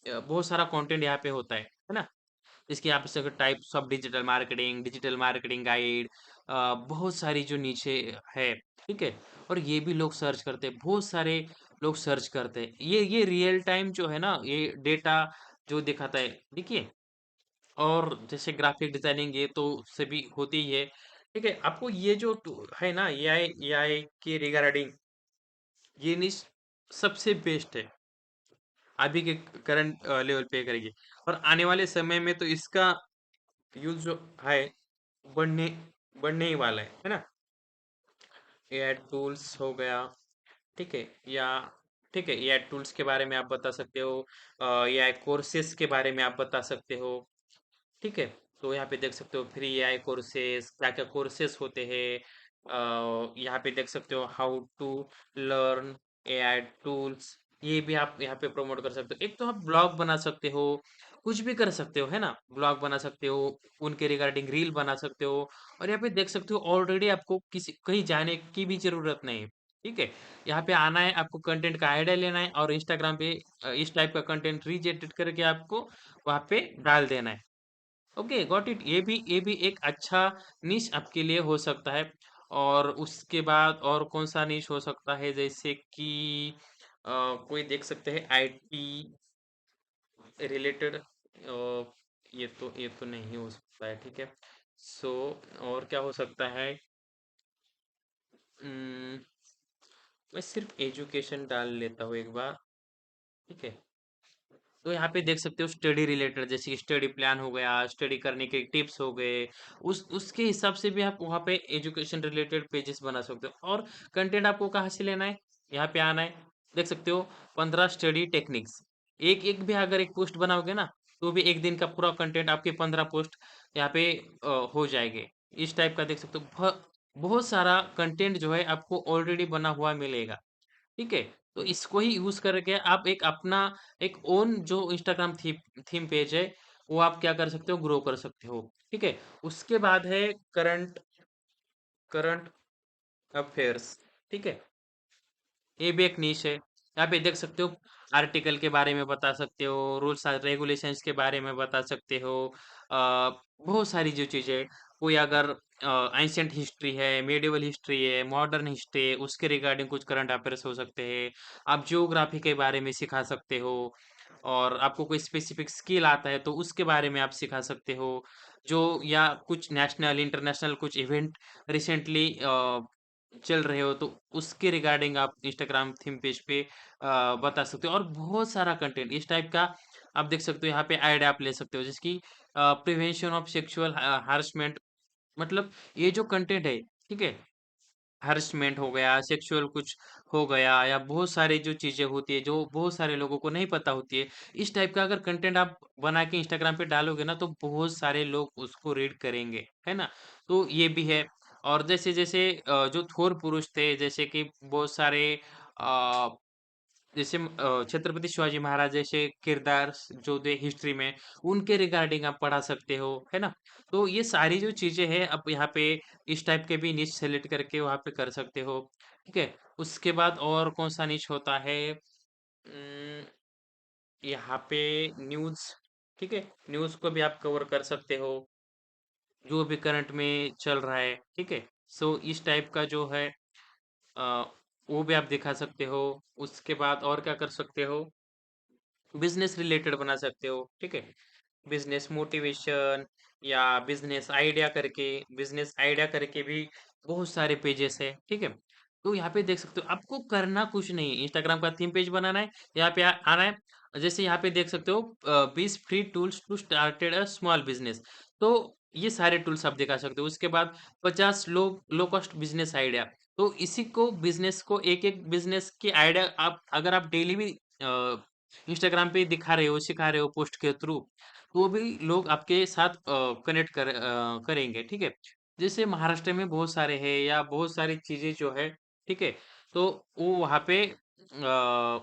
बहुत सारा कंटेंट यहाँ पे होता है ना? इसके आप से types of digital marketing guide, बहुत सारी जो नीचे है। ठीक है, और ये भी लोग सर्च करते हैं, बहुत सारे लोग सर्च करते हैं। ये रियल टाइम जो है ना, ये डेटा जो दिखाता है, देखिए। और जैसे ग्राफिक डिजाइनिंग, ये तो उससे भी होती ही है। ठीक है, आपको ये जो है ना एआई के रिगार्डिंग, ये निश सबसे बेस्ट है अभी के करंट लेवल पे करेंगे। और आने वाले समय में तो इसका यूज जो है बढ़ने बढ़ने ही वाला है ना। एआई टूल्स हो गया। ठीक है, या ठीक है, एआई टूल्स के बारे में आप बता सकते हो, एआई कोर्सेज के बारे में आप बता सकते हो। ठीक है, तो यहाँ पे देख सकते हो फ्री एआई कोर्सेज, क्या क्या कोर्सेज होते हैं। यहाँ पे देख सकते हो how to learn AI tools, ये भी आप यहाँ पे प्रमोट कर सकते हो। एक तो आप ब्लॉग बना सकते हो, कुछ भी कर सकते हो, है ना। ब्लॉग बना सकते हो, उनके रिगार्डिंग रील बना सकते हो। और यहाँ पे देख सकते हो ऑलरेडी आपको किसी कहीं जाने की भी जरूरत नहीं है। ठीक है, यहाँ पे आना है, आपको कंटेंट का आइडिया लेना है, और इंस्टाग्राम पे इस टाइप का कंटेंट रीजेनेरेट करके आपको वहाँ पे डाल देना है। Okay, got it. ये भी एक अच्छा निश आपके लिए हो सकता है। और उसके बाद और कौन सा निश हो सकता है, जैसे कि कोई देख सकते हैं आईटी रिलेटेड। ये तो नहीं हो सकता है। ठीक है, सो और क्या हो सकता है। उम्म, मैं सिर्फ एजुकेशन डाल लेता हूँ एक बार। ठीक है, तो यहाँ पे देख सकते हो स्टडी रिलेटेड, जैसे स्टडी प्लान हो गया, स्टडी करने के टिप्स हो गए। उस उसके हिसाब से भी आप वहाँ पे एजुकेशन रिलेटेड पेजेस बना सकते हो। और कंटेंट आपको कहाँ से लेना है, यहाँ पे आना है। देख सकते हो 15 स्टडी टेक्निक्स। एक एक भी अगर एक पोस्ट बनाओगे ना, तो भी एक दिन का पूरा कंटेंट आपके 15 पोस्ट यहाँ पे हो जाएंगे। इस टाइप का देख सकते हो, बहुत सारा कंटेंट जो है आपको ऑलरेडी बना हुआ मिलेगा। ठीक है, तो इसको ही यूज करके आप एक अपना एक ओन जो इंस्टाग्राम थीम पेज है, वो आप क्या कर सकते हो, ग्रो कर सकते हो। ठीक है? उसके बाद है करंट करंट अफेयर्स। ठीक है? ये भी एक नीश है। यहाँ पे देख सकते हो, आर्टिकल के बारे में बता सकते हो, रूल्स एंड रेगुलेशंस के बारे में बता सकते हो। बहुत सारी जो चीज़ें, कोई अगर एंशिएंट हिस्ट्री है, मेडिवल हिस्ट्री है, मॉडर्न हिस्ट्री है, उसके रिगार्डिंग कुछ करंट अफेयर्स हो सकते हैं। आप ज्योग्राफी के बारे में सिखा सकते हो, और आपको कोई स्पेसिफिक स्किल आता है तो उसके बारे में आप सिखा सकते हो। जो या कुछ नेशनल, इंटरनेशनल कुछ इवेंट रिसेंटली चल रहे हो तो उसके रिगार्डिंग आप इंस्टाग्राम थीम पेज पे बता सकते हो, और बहुत सारा कंटेंट इस टाइप का आप देख सकते हो। यहाँ पे ऐड आप ले सकते हो, जिसकी प्रिवेंशन ऑफ सेक्सुअल हारसमेंट, मतलब ये जो कंटेंट है, ठीक है, हरसमेंट हो गया, सेक्सुअल कुछ हो गया, या बहुत सारी जो चीज़ें होती है, जो बहुत सारे लोगों को नहीं पता होती है, इस टाइप का अगर कंटेंट आप बना के इंस्टाग्राम पे डालोगे ना, तो बहुत सारे लोग उसको रीड करेंगे, है ना? तो ये भी है। और जैसे-जैसे जो थोर पुरुष थे, जैसे कि बहुत सारे अ, जैसे छत्रपति शिवाजी महाराज जैसे किरदार जो थे हिस्ट्री में, उनके रिगार्डिंग आप पढ़ा सकते हो, है ना? तो ये सारी जो चीज़ें हैं, आप यहाँ पे इस टाइप के भी निच सेलेक्ट करके वहाँ पे कर सकते हो, ठीक है? उसके बाद और कौन-सा निच होता है? यहाँ पे न्यूज़, ठीक है? न्यूज़ को भी आप कवर कर सकते हो, जो भी करंट में चल रहा है, ठीक है? सो इस टाइप का जो है अ, वो भी आप दिखा सकते हो। उसके बाद और क्या कर सकते हो? बिज़नेस रिलेटेड बना सकते हो, ठीक है? बिज़नेस मोटिवेशन, या बिज़नेस आइडिया करके भी बहुत सारे पेजेस है, ठीक है? तो यहाँ पे देख सकते हो, आपको करना कुछ नहीं है, इंस्टाग्राम का थीम पेज बनाना है, यहाँ पे आना है। जैसे यहाँ पे देख सकते हो 20 free tools to started a small business. तो ये सारे टूल्स आप दिखा सकते हो। उसके बाद 50 लो कॉस्ट बिज़नेस आइडिया। तो इसी को बिज़नेस को एक-एक बिज़नेस की आइडिया आप अगर आप डेली भी इंस्टाग्राम पे दिखा रहे हो, सिखा रहे हो पोस्ट के थ्रू, तो भी लोग आपके साथ कनेक्ट करेंगे, ठीक है? जैसे महाराष्ट्र में बहुत सारे हैं, या बहुत सारी चीज़ें जो है, ठीक है? तो वो वहाँ पे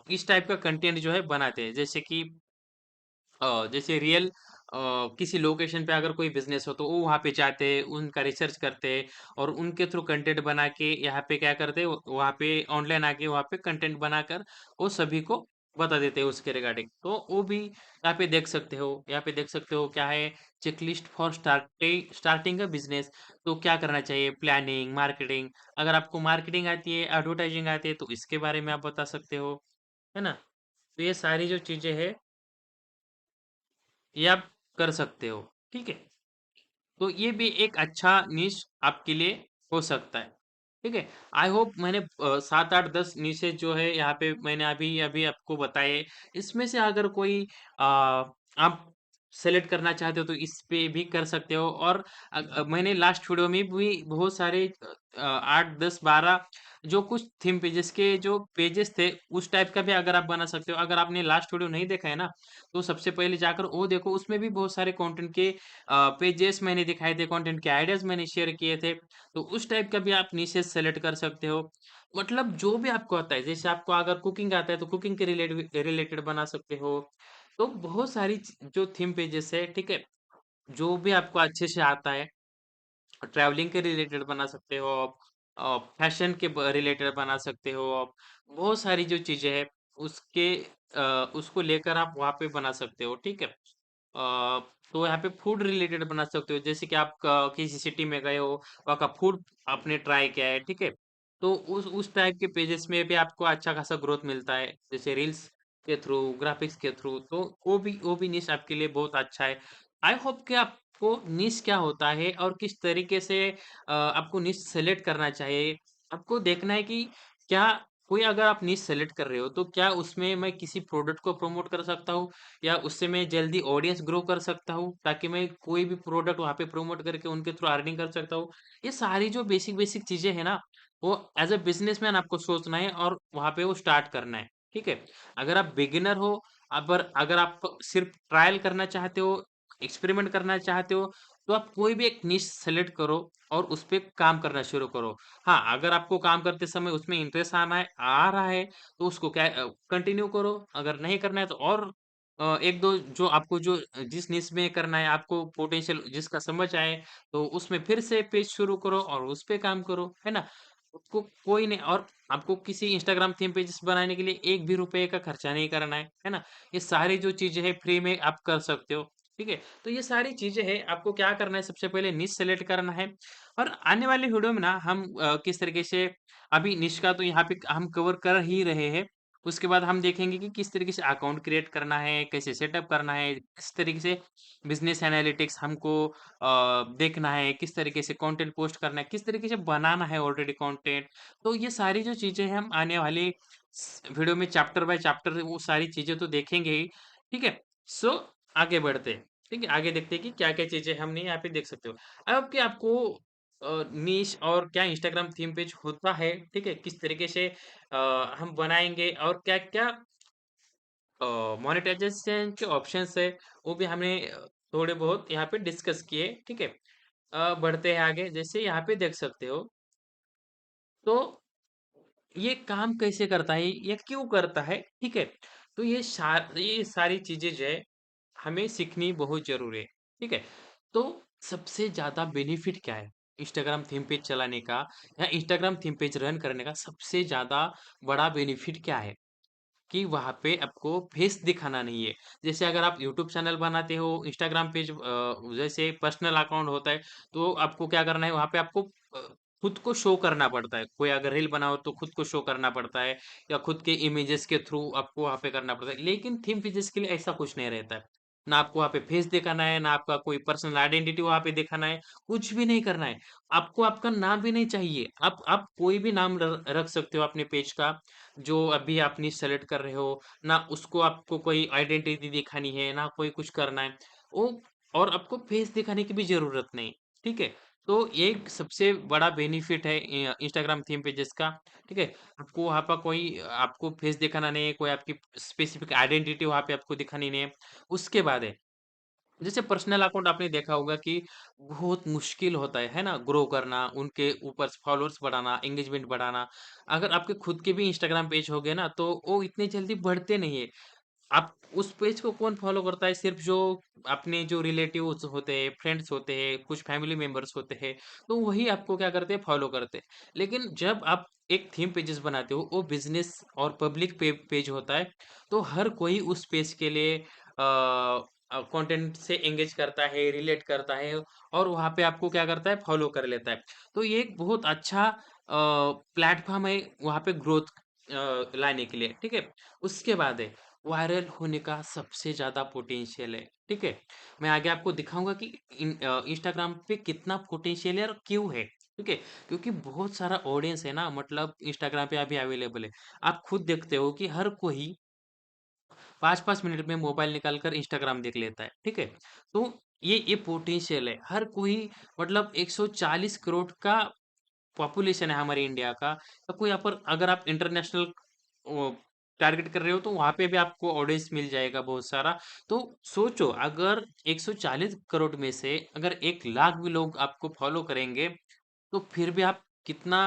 इस टाइप का कंटेंट जो है बनाते हैं। जैसे कि जैसे रियल किसी लोकेशन पे अगर कोई बिज़नेस हो तो वो वहाँ पे जाते हैं, उनका रिसर्च करते हैं, और उनके थ्रू कंटेंट बना के यहाँ पे क्या करते हैं, वहाँ पे ऑनलाइन आके वहाँ पे कंटेंट बनाकर वो सभी को बता देते हैं उसके रिगार्डिंग। तो वो भी यहाँ पे देख सकते हो। यहाँ पे देख सकते हो क्या है, checklist for starting a business. तो क्या करना चाहिए, प्लानिंग, मार्केटिंग। अगर आपको मार्केटिंग आती है, एडवर्टाइजिंग आती है, तो इसके बारे में आप बता सकते हो, है ना? तो ये सारी जो चीज़ें हैं, ये आप कर सकते हो, ठीक है? तो ये भी एक अच्छा निश आपके लिए हो सकता है, ठीक है? आई होप मैंने 7, 8, 10 निशेज़ जो है यहाँ पे मैंने अभी-अभी आपको बताए, इसमें से अगर कोई आप सेलेक्ट करना चाहते हो तो इस पे भी कर सकते हो, और मैंने लास्ट वीडियो में भी बहुत सारे 8, 10, 12 जो कुछ थीम पेजेस के जो पेजेस थे, उस टाइप का भी अगर आप बना सकते हो। अगर आपने लास्ट वीडियो नहीं देखा है ना, तो सबसे पहले जाकर वो देखो, उसमें भी बहुत सारे कंटेंट के पेजेस मैंने दिखाए थे, कंटेंट के आइडियाज़ मैंने शेयर किए थे। तो उस टाइप का भी आप निशेज़ सेलेक्ट कर सकते हो। मतलब जो भी आपको आता है, जैसे आपको अगर कुकिंग आता है तो कुकिंग के रिलेटेड बना सकते हो। तो बहुत सारी जो थीम पेजेस है, ठीक है? जो भी आपको अच्छे से आता है, ट्रैवलिंग के रिलेटेड बना सकते हो आप, फैशन के रिलेटेड बना सकते हो आप। बहुत सारी जो चीज़ें हैं, उसके उसको लेकर आप वहाँ पे बना सकते हो, ठीक है? तो यहाँ पे फूड रिलेटेड बना सकते हो, जैसे कि आप किसी सिटी में गए हो, वहाँ का फूड आपने ट्राई किया है, ठीक है? तो उस टाइप के पेजेस में भी आपको अच्छा खासा ग्रोथ मिलता है, जैसे रील्स के थ्रू, ग्राफिक्स के थ्रू। तो वो भी निश आपके लिए बहुत अच्छा है। आई होप कि आपको निश क्या होता है और किस तरीके से आपको निश सेलेक्ट करना चाहिए। आपको देखना है कि क्या कोई, अगर आप निश सेलेक्ट कर रहे हो, तो क्या उसमें मैं किसी प्रोडक्ट को प्रमोट कर सकता हूँ, या उससे मैं जल्दी ऑडियंस ग्रो कर सकता हूँ, ताकि मैं कोई भी प्रोडक्ट वहाँ पे प्रमोट करके उनके थ्रू अर्निंग कर सकता हूँ। ये सारी जो बेसिक बेसिक चीज़ें हैं ना, वो एज़ अ बिज़नेसमैन आपको सोचना है, और वहाँ पे वो स्टार्ट करना है, ठीक है? अगर आप बिगिनर हो, अगर अगर आप सिर्फ ट्रायल करना चाहते हो, एक्सपेरिमेंट करना चाहते हो, तो आप कोई भी एक निश सेलेक्ट करो और उस पे काम करना शुरू करो। हाँ, अगर आपको काम करते समय उसमें इंटरेस्ट आ रहा है, तो उसको क्या कंटिन्यू करो, अगर नहीं करना है तो और 1-2 जो आपको जो जिस निश में करना है, आपको पोटेंशियल जिसका समझ आए, तो उसमें फिर से पेज शुरू करो और उस पे काम करो, है ना? आपको कोई नहीं और आपको किसी इंस्टाग्राम थीम पेजेस बनाने के लिए 1 भी रुपए का खर्चा नहीं करना है ना? ये सारी जो चीज़ें हैं फ्री में आप कर सकते हो, ठीक है? तो ये सारी चीज़ें हैं, आपको क्या करना है सबसे पहले निश सेलेक्ट करना है और आने वाली वीडियो में ना हम किस तरीके से अभी निश का तो यहाँ पे हम कवर कर ही रहे हैं। उसके बाद हम देखेंगे कि किस तरीके से अकाउंट क्रिएट करना है, कैसे सेटअप करना है, किस तरीके से बिज़नेस एनालिटिक्स हमको देखना है, किस तरीके से कंटेंट पोस्ट करना है, किस तरीके से बनाना है ऑलरेडी कंटेंट। तो ये सारी जो चीज़ें हैं हम आने वाली वीडियो में चैप्टर बाय चैप्टर वो सारी चीज़ें तो देखेंगे ही, ठीक है? सो आगे बढ़ते हैं, ठीक है? आगे देखते हैं कि क्या-क्या चीज़ें हमने यहाँ पे देख सकते हो। अब कि आपको नीश और क्या इंस्टाग्राम थीम पेज होता है, ठीक है? किस तरीके से हम बनाएँगे और क्या-क्या मोनेटाइजेशन के ऑप्शंस है, वो भी हमने थोड़े बहुत यहाँ पे डिस्कस किए, ठीक है? बढ़ते हैं आगे, जैसे यहाँ पे देख सकते हो, तो ये काम कैसे करता है, ये क्यों करता है, ठीक है? तो ये सारी चीज़ें जो है, हमें सीखनी बहुत ज़रूरी है, ठीक है? तो सबसे ज़्यादा बेनिफिट क्या है? इंस्टाग्राम थीम पेज चलाने का या इंस्टाग्राम थीम पेज रन करने का सबसे ज़्यादा बड़ा बेनिफिट क्या है? कि वहाँ पे आपको फेस दिखाना नहीं है। जैसे अगर आप यूट्यूब चैनल बनाते हो, इंस्टाग्राम पेज जैसे पर्सनल अकाउंट होता है, तो आपको क्या करना है वहाँ पे आपको खुद को शो करना पड़ता है। कोई अगर रील बनाओ तो खुद को शो करना पड़ता है या खुद के इमेजेस के थ्रू आपको वहाँ पे करना पड़ता है। लेकिन थीम पेजेस के लिए ऐसा कुछ नहीं रहता है। ना आपको वहाँ पे फेस दिखाना है, ना आपका कोई पर्सनल आइडेंटिटी वहाँ पे दिखाना है, कुछ भी नहीं करना है। आपको आपका नाम भी नहीं चाहिए। आप कोई भी नाम र रख सकते हो अपने पेज का जो अभी आप निche सेलेक्ट कर रहे हो, ना उसको आपको कोई आइडेंटिटी दिखानी है, ना कोई कुछ करना है। वो और आपको फेस दिखाने की भी ज़रूरत नहीं, ठीक है? तो ये एक सबसे बड़ा बेनिफिट है इंस्टाग्राम थीम पेजेस का, ठीक है? आपको वहाँ पर कोई आपको फेस दिखाना नहीं है, कोई आपकी स्पेसिफिक आइडेंटिटी वहाँ पे आपको दिखानी नहीं है। उसके बाद है जैसे पर्सनल अकाउंट आपने देखा होगा कि बहुत मुश्किल होता है ना? ग्रो करना, उनके ऊपर फॉलोअर्स बढ़ाना, एंगेजमेंट बढ़ाना। अगर आपके खुद के भी इंस्टाग्राम पेज हो गए ना, तो वो इतनी जल्दी बढ़ते नहीं है। आप उस पेज को कौन फॉलो करता है? सिर्फ़ जो अपने जो रिलेटिव्स होते हैं, फ्रेंड्स होते हैं, कुछ फैमिली मेंबर्स होते हैं, तो वही आपको क्या करते हैं? फॉलो करते हैं। लेकिन जब आप एक थीम पेजेस बनाते हो, वो बिज़नेस और पब्लिक पेज होता है, तो हर कोई उस पेज के लिए कंटेंट से एंगेज करता है, रिलेट करता है और वहाँ पे आपको क्या करता है? फॉलो कर लेता है। तो ये एक बहुत अच्छा प्लेटफ़ॉर्म है वहाँ पे ग्रोथ लाने के लिए, ठीक है? उसके बाद है वायरल होने का सबसे ज़्यादा पोटेंशियल है, ठीक है? मैं आगे आपको दिखाऊँगा कि इंस्टाग्राम पे कितना पोटेंशियल है और क्यों है, ठीक है? क्योंकि बहुत सारा ऑडियंस है ना मतलब इंस्टाग्राम पे अभी अवेलेबल है। आप खुद देखते हो कि हर कोई 5-5 मिनट में मोबाइल निकाल कर इंस्टाग्राम देख लेता है, ठीक है? तो ये पोटेंशियल है। हर कोई मतलब 140 करोड़ का पॉपुलेशन है हमारे इंडिया का, तो कोई यहाँ पर अगर आप इंटरनेशनल ओ टारगेट कर रहे हो तो वहाँ पे भी आपको ऑडियंस मिल जाएगा बहुत सारा। तो सोचो अगर 140 करोड़ में से अगर 1 लाख भी लोग आपको फॉलो करेंगे, तो फिर भी आप कितना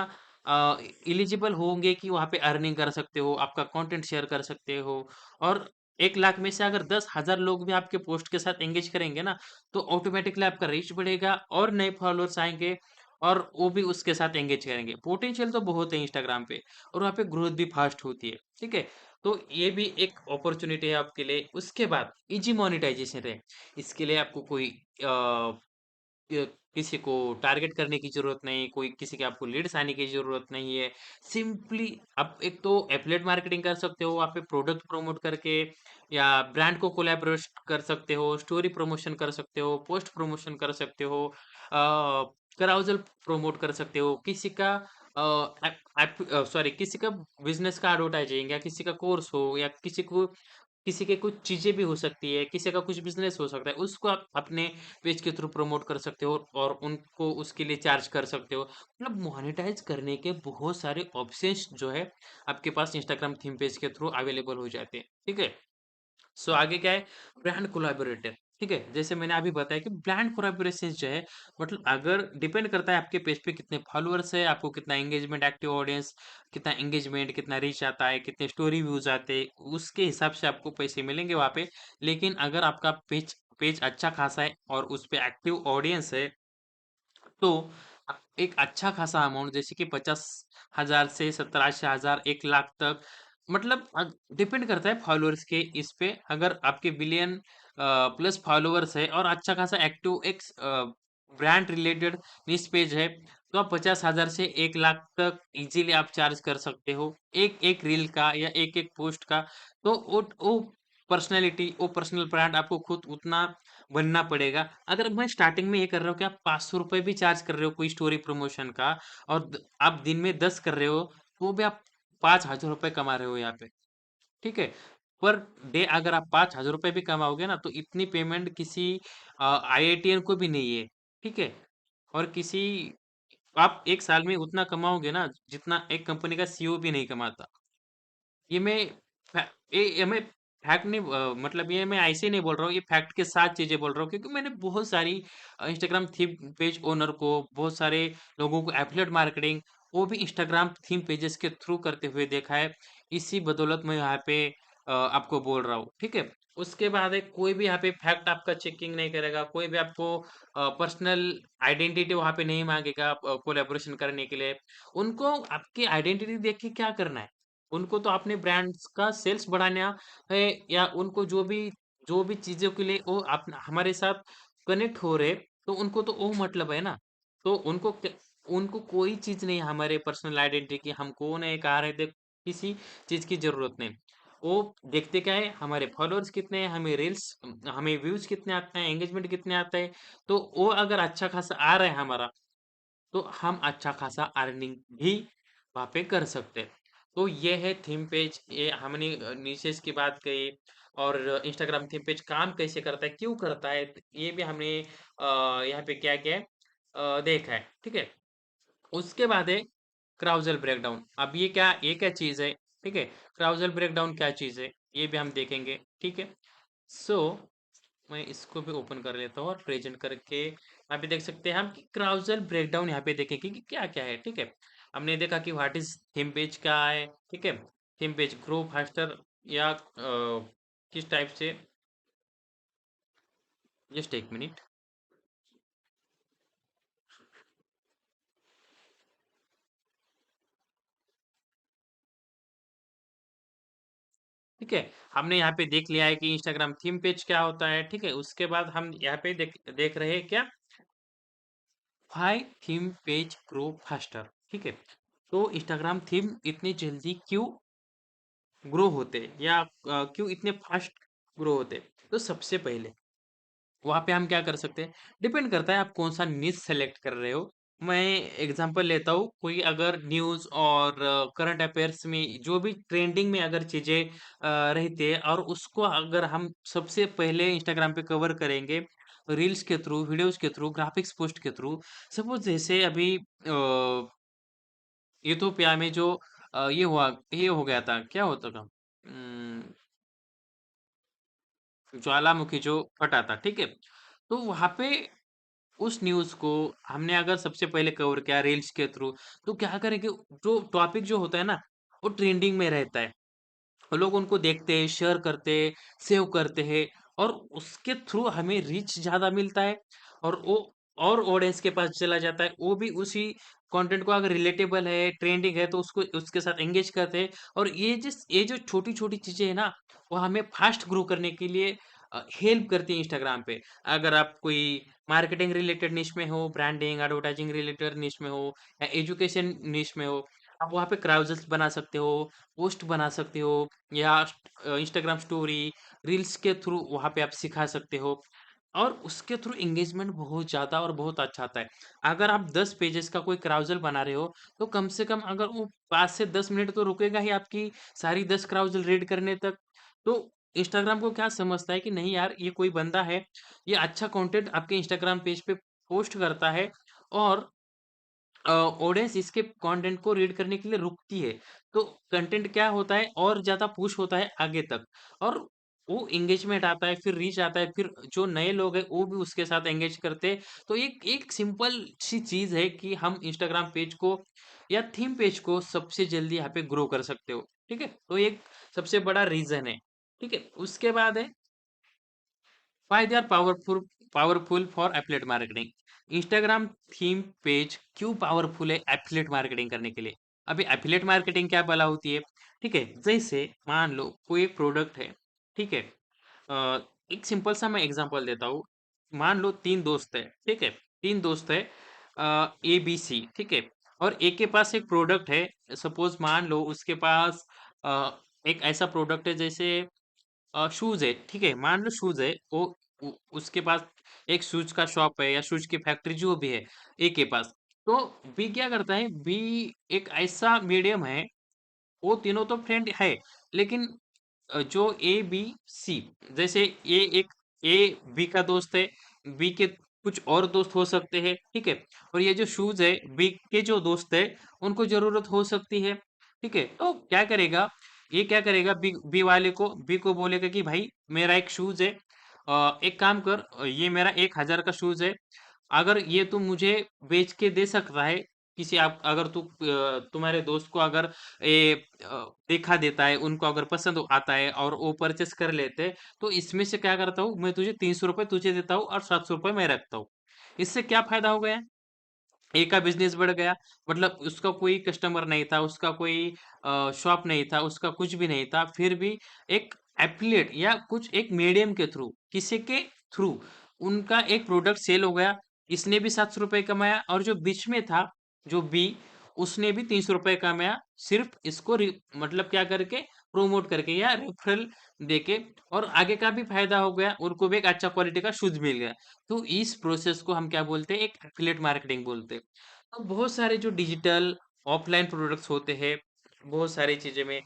एलिजिबल होंगे कि वहाँ पे अर्निंग कर सकते हो, आपका कंटेंट शेयर कर सकते हो और 1 लाख में से अगर 10,000 लोग भी आपके पोस्ट के साथ एंगेज करेंगे ना, तो ऑटोमैटिकली आपका रीच बढ़ेगा और नए फॉलोअर्स आएँगे और वो भी उसके साथ एंगेज करेंगे। पोटेंशियल तो बहुत है इंस्टाग्राम पे और वहाँ पे ग्रोथ भी फास्ट होती है, ठीक है? तो ये भी एक अपॉर्च्युनिटी है आपके लिए। उसके बाद ईज़ी मोनेटाइज़ेशन है। इसके लिए आपको कोई क किसी को टारगेट करने की ज़रूरत नहीं, कोई किसी के आपको लीड्स आने की ज़रूरत नहीं है। सिंपली आप एक तो एफ़िलिएट मार्केटिंग कर सकते हो, वहाँ पे प्रोडक्ट प्रमोट करके या ब्रांड को कोलैबोरेट कर सकते हो, स्टोरी प्रमोशन कर सकते हो, पोस्ट प्रमोशन कर सकते हो, कराउज़ल प्रमोट कर सकते हो, किसी का किसी का बिज़नेस का एडवर्टाइज़िंग या किसी का कोर्स हो या किसी के कुछ चीज़ें भी हो सकती है, किसी का कुछ बिज़नेस हो सकता है, उसको आप अपने पेज के थ्रू प्रमोट कर सकते हो और उनको उसके लिए चार्ज कर सकते हो। मतलब मोनेटाइज़ करने के बहुत सारे ऑप्शंस जो है, आपके पास इंस्टाग्राम थीम पेज के थ्रू अवेलेबल हो जाते हैं, ठीक है? सो आगे क्या है ब्रांड कोलैबोरेटर। ठीक है? जैसे मैंने अभी बताया कि ब्रांड प्रेफरेंसेस जो है मतलब अगर डिपेंड करता है आपके पेज पे कितने फॉलोअर्स है, आपको कितना एंगेजमेंट, एक्टिव ऑडियंस, कितना एंगेजमेंट, कितना रीच आता है, कितने स्टोरी व्यूज़ आते हैं, उसके हिसाब से आपको पैसे मिलेंगे वहाँ पे। लेकिन अगर आपका पेज पेज अच्छा खासा है और उस पे एक्टिव ऑडियंस है तो एक अच्छा खासा अमाउंट जैसे कि 50,000 से 70,000 1 लाख तक मतलब डिपेंड करता है फॉलोअर्स के इस पे अगर आपके बिलियन प्लस फॉलोअर्स है और अच्छा खासा एक्टिव एक ब्रांड रिलेटेड निश पेज है तो आप 50,000 से 1 लाख तक इजीली आप चार्ज कर सकते हो एक एक रील का या एक एक पोस्ट का तो वो पर्सनैलिटी वो पर्सनल ब्रांड आपको खुद उतना बनना पड़ेगा। अगर मैं स्टार्टिंग में ये कर रहा हूँ कि आप ₹500 भी चार्ज कर रहे हो कोई स्टोरी प्रमोशन का और आप दिन में 10 कर रहे हो, तो भी आप ₹5,000 कमा रहे हो यहाँ पे, ठीक है? पर डे अगर आप ₹5,000 भी कमाओगे ना, तो इतनी पेमेंट किसी आईआईटीयन को भी नहीं है, ठीक है? और किसी आप 1 साल में उतना कमाओगे ना, जितना एक कंपनी का सीईओ भी नहीं कमाता। ये मैं फै ये मैं फैक्ट नहीं मतलब ये मैं ऐसे नहीं बोल रहा हूँ, ये फैक्ट के साथ चीज़ें बोल रहा हूँ क्योंकि मैंने बहुत सारी इंस्टाग्राम थीम पेज ओनर को, बहुत सारे लोगों को एफिलिएट मार्केटिंग, वो भी इंस्टाग्राम थीम पेजेस के थ्रू करते हुए देखा है। इसी बदौलत मैं यहाँ पे आपको बोल रहा हूँ, ठीक है? उसके बाद है कोई भी यहाँ पे फैक्ट आपका चेकिंग नहीं करेगा, कोई भी आपको पर्सनल आइडेंटिटी वहाँ पे नहीं माँगेगा कोलैबोरेशन करने के लिए। उनको आपकी आइडेंटिटी देख के क्या करना है? उनको तो अपने ब्रांड्स का सेल्स बढ़ाना है या उनको जो भी चीज़ों के लिए वो आप हमारे साथ कनेक्ट हो रहे, तो उनको तो वो मतलब है ना। तो उनको कोई चीज़ नहीं है हमारे पर्सनल आइडेंटिटी की, हम कौन है, कहाँ रहते, किसी चीज़ की ज़रूरत नहीं। वो देखते क्या है, हमारे फॉलोअर्स कितने हैं, हमें व्यूज़ कितने आते हैं, एंगेजमेंट कितने आता है। तो वो अगर अच्छा खासा आ रहा है हमारा तो हम अच्छा खासा अर्निंग भी वहाँ पे कर सकते हैं। तो ये है थीम पेज ये हमने निशेष की बात कही और इंस्टाग्राम थीम पेज काम कैसे करता है, क्यों करता है, ये भी हमने यहाँ पे क्या-क्या है देखा है, ठीक है? उसके बाद है क्राउज़ल ब्रेकडाउन। अब ये क्या चीज़ है, ठीक है? क्राउज़ल ब्रेकडाउन क्या चीज़ है, ये भी हम देखेंगे, ठीक है? सो मैं इसको भी ओपन कर लेता हूँ और प्रेज़ेंट करके यहाँ पे देख सकते हैं हम कि क्राउज़ल ब्रेकडाउन यहाँ पे देखेंगे कि क्या-क्या है, ठीक है? हमने देखा कि व्हाट इज़ थीम पेज क्या है, ठीक है? थीम पेज ग्रो फास्टर या किस टाइप से जस्ट 1 मिनट, ठीक है? हमने यहाँ पे देख लिया है कि इंस्टाग्राम थीम पेज क्या होता है, ठीक है? उसके बाद हम यहाँ पे देख देख रहे हैं क्या? Why theme page grow faster, ठीक है? तो इंस्टाग्राम थीम इतनी जल्दी क्यों ग्रो होते या क्यों इतने फास्ट ग्रो होते? तो सबसे पहले वहाँ पे हम क्या कर सकते हैं? डिपेंड करता है आप कौन-सा निश सेलेक्ट कर रहे हो। मैं एग्ज़ाम्पल लेता हूँ, कोई अगर न्यूज़ और करंट अफेयर्स में जो भी ट्रेंडिंग में अगर चीज़ें रहती है और उसको अगर हम सबसे पहले इंस्टाग्राम पे कवर करेंगे, रील्स के थ्रू, वीडियोज़ के थ्रू, ग्राफ़िक्स पोस्ट के थ्रू, सपोज़ जैसे अभी इथोपिया में जो ये हो गया था, क्या होता था? ज्वालामुखी जो फटा था, ठीक है? तो वहाँ पे उस न्यूज़ को हमने अगर सबसे पहले कवर किया रील्स के थ्रू, तो क्या करें कि जो टॉपिक जो होता है ना, वो ट्रेंडिंग में रहता है। और लोग उनको देखते हैं, शेयर करते हैं, सेव करते हैं और उसके थ्रू हमें रीच ज़्यादा मिलता है और वो और ऑडियंस के पास चला जाता है। वो भी उसी कंटेंट को अगर रिलेटेबल है, ट्रेंडिंग है तो उसको उसके साथ एंगेज करते हैं और ये जो छोटी-छोटी चीज़ें हैं ना, वो हमें फास्ट ग्रो करने के लिए हेल्प करती है इंस्टाग्राम पे। अगर आप कोई मार्केटिंग रिलेटेड निश में हो, ब्रांडिंग, एडवर्टाइजिंग रिलेटेड निश में हो या एजुकेशन निश में हो, आप वहाँ पे क्राउज़ल्स बना सकते हो, पोस्ट बना सकते हो या इंस्टाग्राम स्टोरी, रील्स के थ्रू वहाँ पे आप सिखा सकते हो और उसके थ्रू एंगेजमेंट बहुत ज़्यादा और बहुत अच्छा आता है। अगर आप 10 पेजेज़ का कोई क्राउज़ल बना रहे हो, तो कम से कम अगर वो 5 से 10 मिनट तो रुकेगा ही आपकी सारी 10 क्राउज़ल रीड करने तक। तो इंस्टाग्राम को क्या समझता है कि नहीं यार, ये कोई बंदा है, ये अच्छा कंटेंट आपके इंस्टाग्राम पेज पे पोस्ट करता है और ऑडियंस इसके कंटेंट को रीड करने के लिए रुकती है। तो कंटेंट क्या होता है और ज़्यादा पुश होता है आगे तक और वो एंगेजमेंट आता है, फिर रीच आता है, फिर जो नए लोग हैं वो भी उसके साथ एंगेज करते हैं। तो एक एक सिंपल सी चीज़ है कि हम इंस्टाग्राम पेज को या थीम पेज को सबसे जल्दी यहाँ पे ग्रो कर सकते हो, ठीक है? तो एक सबसे बड़ा रीज़न है, ठीक है? उसके बाद है why they are powerful for affiliate marketing. Instagram theme page क्यों पावरफुल है एफिलिएट मार्केटिंग करने के लिए? अभी एफिलिएट मार्केटिंग क्या भला होती है? ठीक है, जैसे मान लो कोई एक प्रोडक्ट है, ठीक है? अ, एक सिंपल सा मैं एग्जांपल देता हूँ। मान लो 3 दोस्त हैं, ठीक है? 3 दोस्त हैं, ए, बी, सी, ठीक है? और एक के पास एक प्रोडक्ट है, सपोज़ मान लो उसके पास अ, एक ऐसा प्रोडक्ट है जैसे शूज़ है, ठीक है? मान लो शूज़ है, वो उ उसके पास एक शूज़ का शॉप है या शूज़ की फैक्ट्री जो भी है, ए के पास। तो बी क्या करता है, बी एक ऐसा मीडियम है, वो तीनों तो फ्रेंड है, लेकिन जो ए, बी, सी, जैसे ए बी का दोस्त है, बी के कुछ और दोस्त हो सकते हैं, ठीक है? और ये जो शूज़ है, बी के जो दोस्त है, उनको ज़रूरत हो सकती है, ठीक है? तो क्या करेगा, ये क्या करेगा, बी वाले को, बी को बोलेगा कि भाई मेरा एक शूज़ है, एक काम कर, ये मेरा 1000 का शूज़ है, अगर ये तू मुझे बेच के दे सकता है, किसी आप अगर तू तुम्हारे दोस्त को अगर ये दिखा देता है, उनको अगर पसंद आता है और वो परचेस कर लेते हैं, तो इसमें से क्या करता हूँ, मैं तुझे 300 रुपये तुझे देता हूँ और 700 रुपये मैं रखता हूँ। इससे क्या फायदा हो गया? ए का बिजनेस बढ़ गया, मतलब उसका कोई कस्टमर नहीं था, उसका कोई शॉप नहीं था, उसका कुछ भी नहीं था, फिर भी एक एफिलिएट या कुछ एक मीडियम के थ्रू, किसी के थ्रू उनका एक प्रोडक्ट सेल हो गया, इसने भी 700 रुपये कमाया और जो बीच में था, जो बी, उसने भी 300 रुपये कमाया, सिर्फ इसको मतलब क्या करके, प्रोमोट करके या रेफरल देके, और आगे का भी फायदा हो गया, उनको भी एक अच्छा क्वालिटी का शूज मिल गया। तो इस प्रोसेस को हम क्या बोलते हैं, एक एफिलिएट मार्केटिंग बोलते हैं। तो बहुत सारे जो डिजिटल ऑफलाइन प्रोडक्ट्स होते हैं, बहुत सारी चीजें में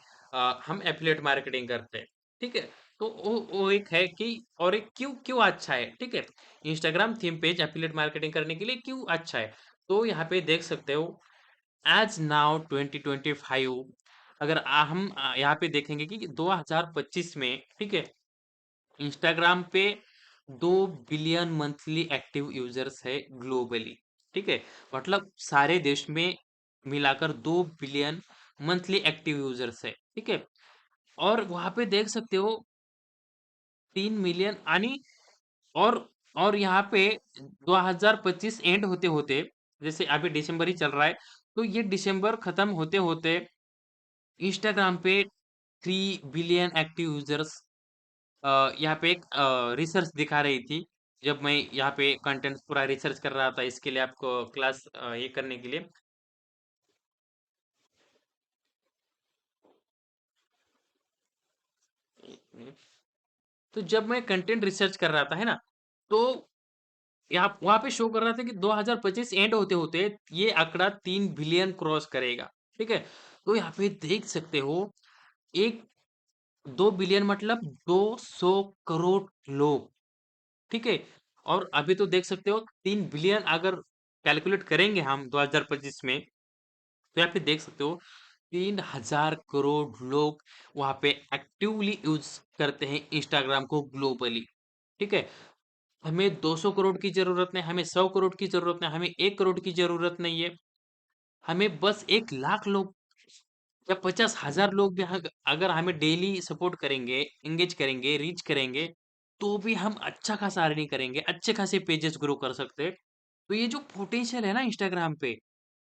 हम एफिलिएट मार्केटिंग करते हैं, ठीक है? तो वो एक है कि, और एक क्यों क्यों अच्छा है, ठीक है? Instagram theme page affiliate marketing करने के लिए क्यों अच्छा है? तो यहाँ पे देख सकते हो, एज नाउ 2025, अगर हम यहाँ पे देखेंगे कि 2025 में, ठीक है, इंस्टाग्राम पे 2 बिलियन मंथली एक्टिव यूजर्स है ग्लोबली, ठीक है? मतलब सारे देश में मिलाकर 2 बिलियन मंथली एक्टिव यूजर्स है, ठीक है? और वहां पे देख सकते हो 3 मिलियन आनी, और यहाँ पे 2025 एंड होते होते, जैसे अभी दिसंबर ही चल रहा है, तो ये दिसंबर खत्म होते होते इंस्टाग्राम पे 3 बिलियन एक्टिव यूजर्स, यहाँ पे एक रिसर्च दिखा रही थी, जब मैं यहाँ पे कंटेंट पूरा रिसर्च कर रहा था इसके लिए, आपको क्लास ये करने के लिए। तो जब मैं कंटेंट रिसर्च कर रहा था, है ना, तो यहाँ वहां पे शो कर रहा था कि 2025 एंड होते होते ये आंकड़ा 3 बिलियन क्रॉस करेगा, ठीक है? तो यहाँ पे देख सकते हो, एक 2 बिलियन मतलब 200 करोड़ लोग, ठीक है? और अभी तो देख सकते हो 3 बिलियन अगर कैलकुलेट करेंगे हम 2025 में, तो यहाँ पे देख सकते हो 3000 करोड़ लोग वहां पे एक्टिवली यूज करते हैं इंस्टाग्राम को ग्लोबली, ठीक है? हमें 200 करोड़ की जरूरत नहीं, हमें 100 करोड़ की जरूरत नहीं, हमें 1 करोड़ की जरूरत नहीं है, हमें बस 1 लाख लोग या 50,000 लोग भी अगर हमें डेली सपोर्ट करेंगे, एंगेज करेंगे, रीच करेंगे, तो भी हम अच्छा खासा अर्निंग करेंगे, अच्छे खासे पेजेस ग्रो कर सकते हैं। तो ये जो पोटेंशियल है ना इंस्टाग्राम पे,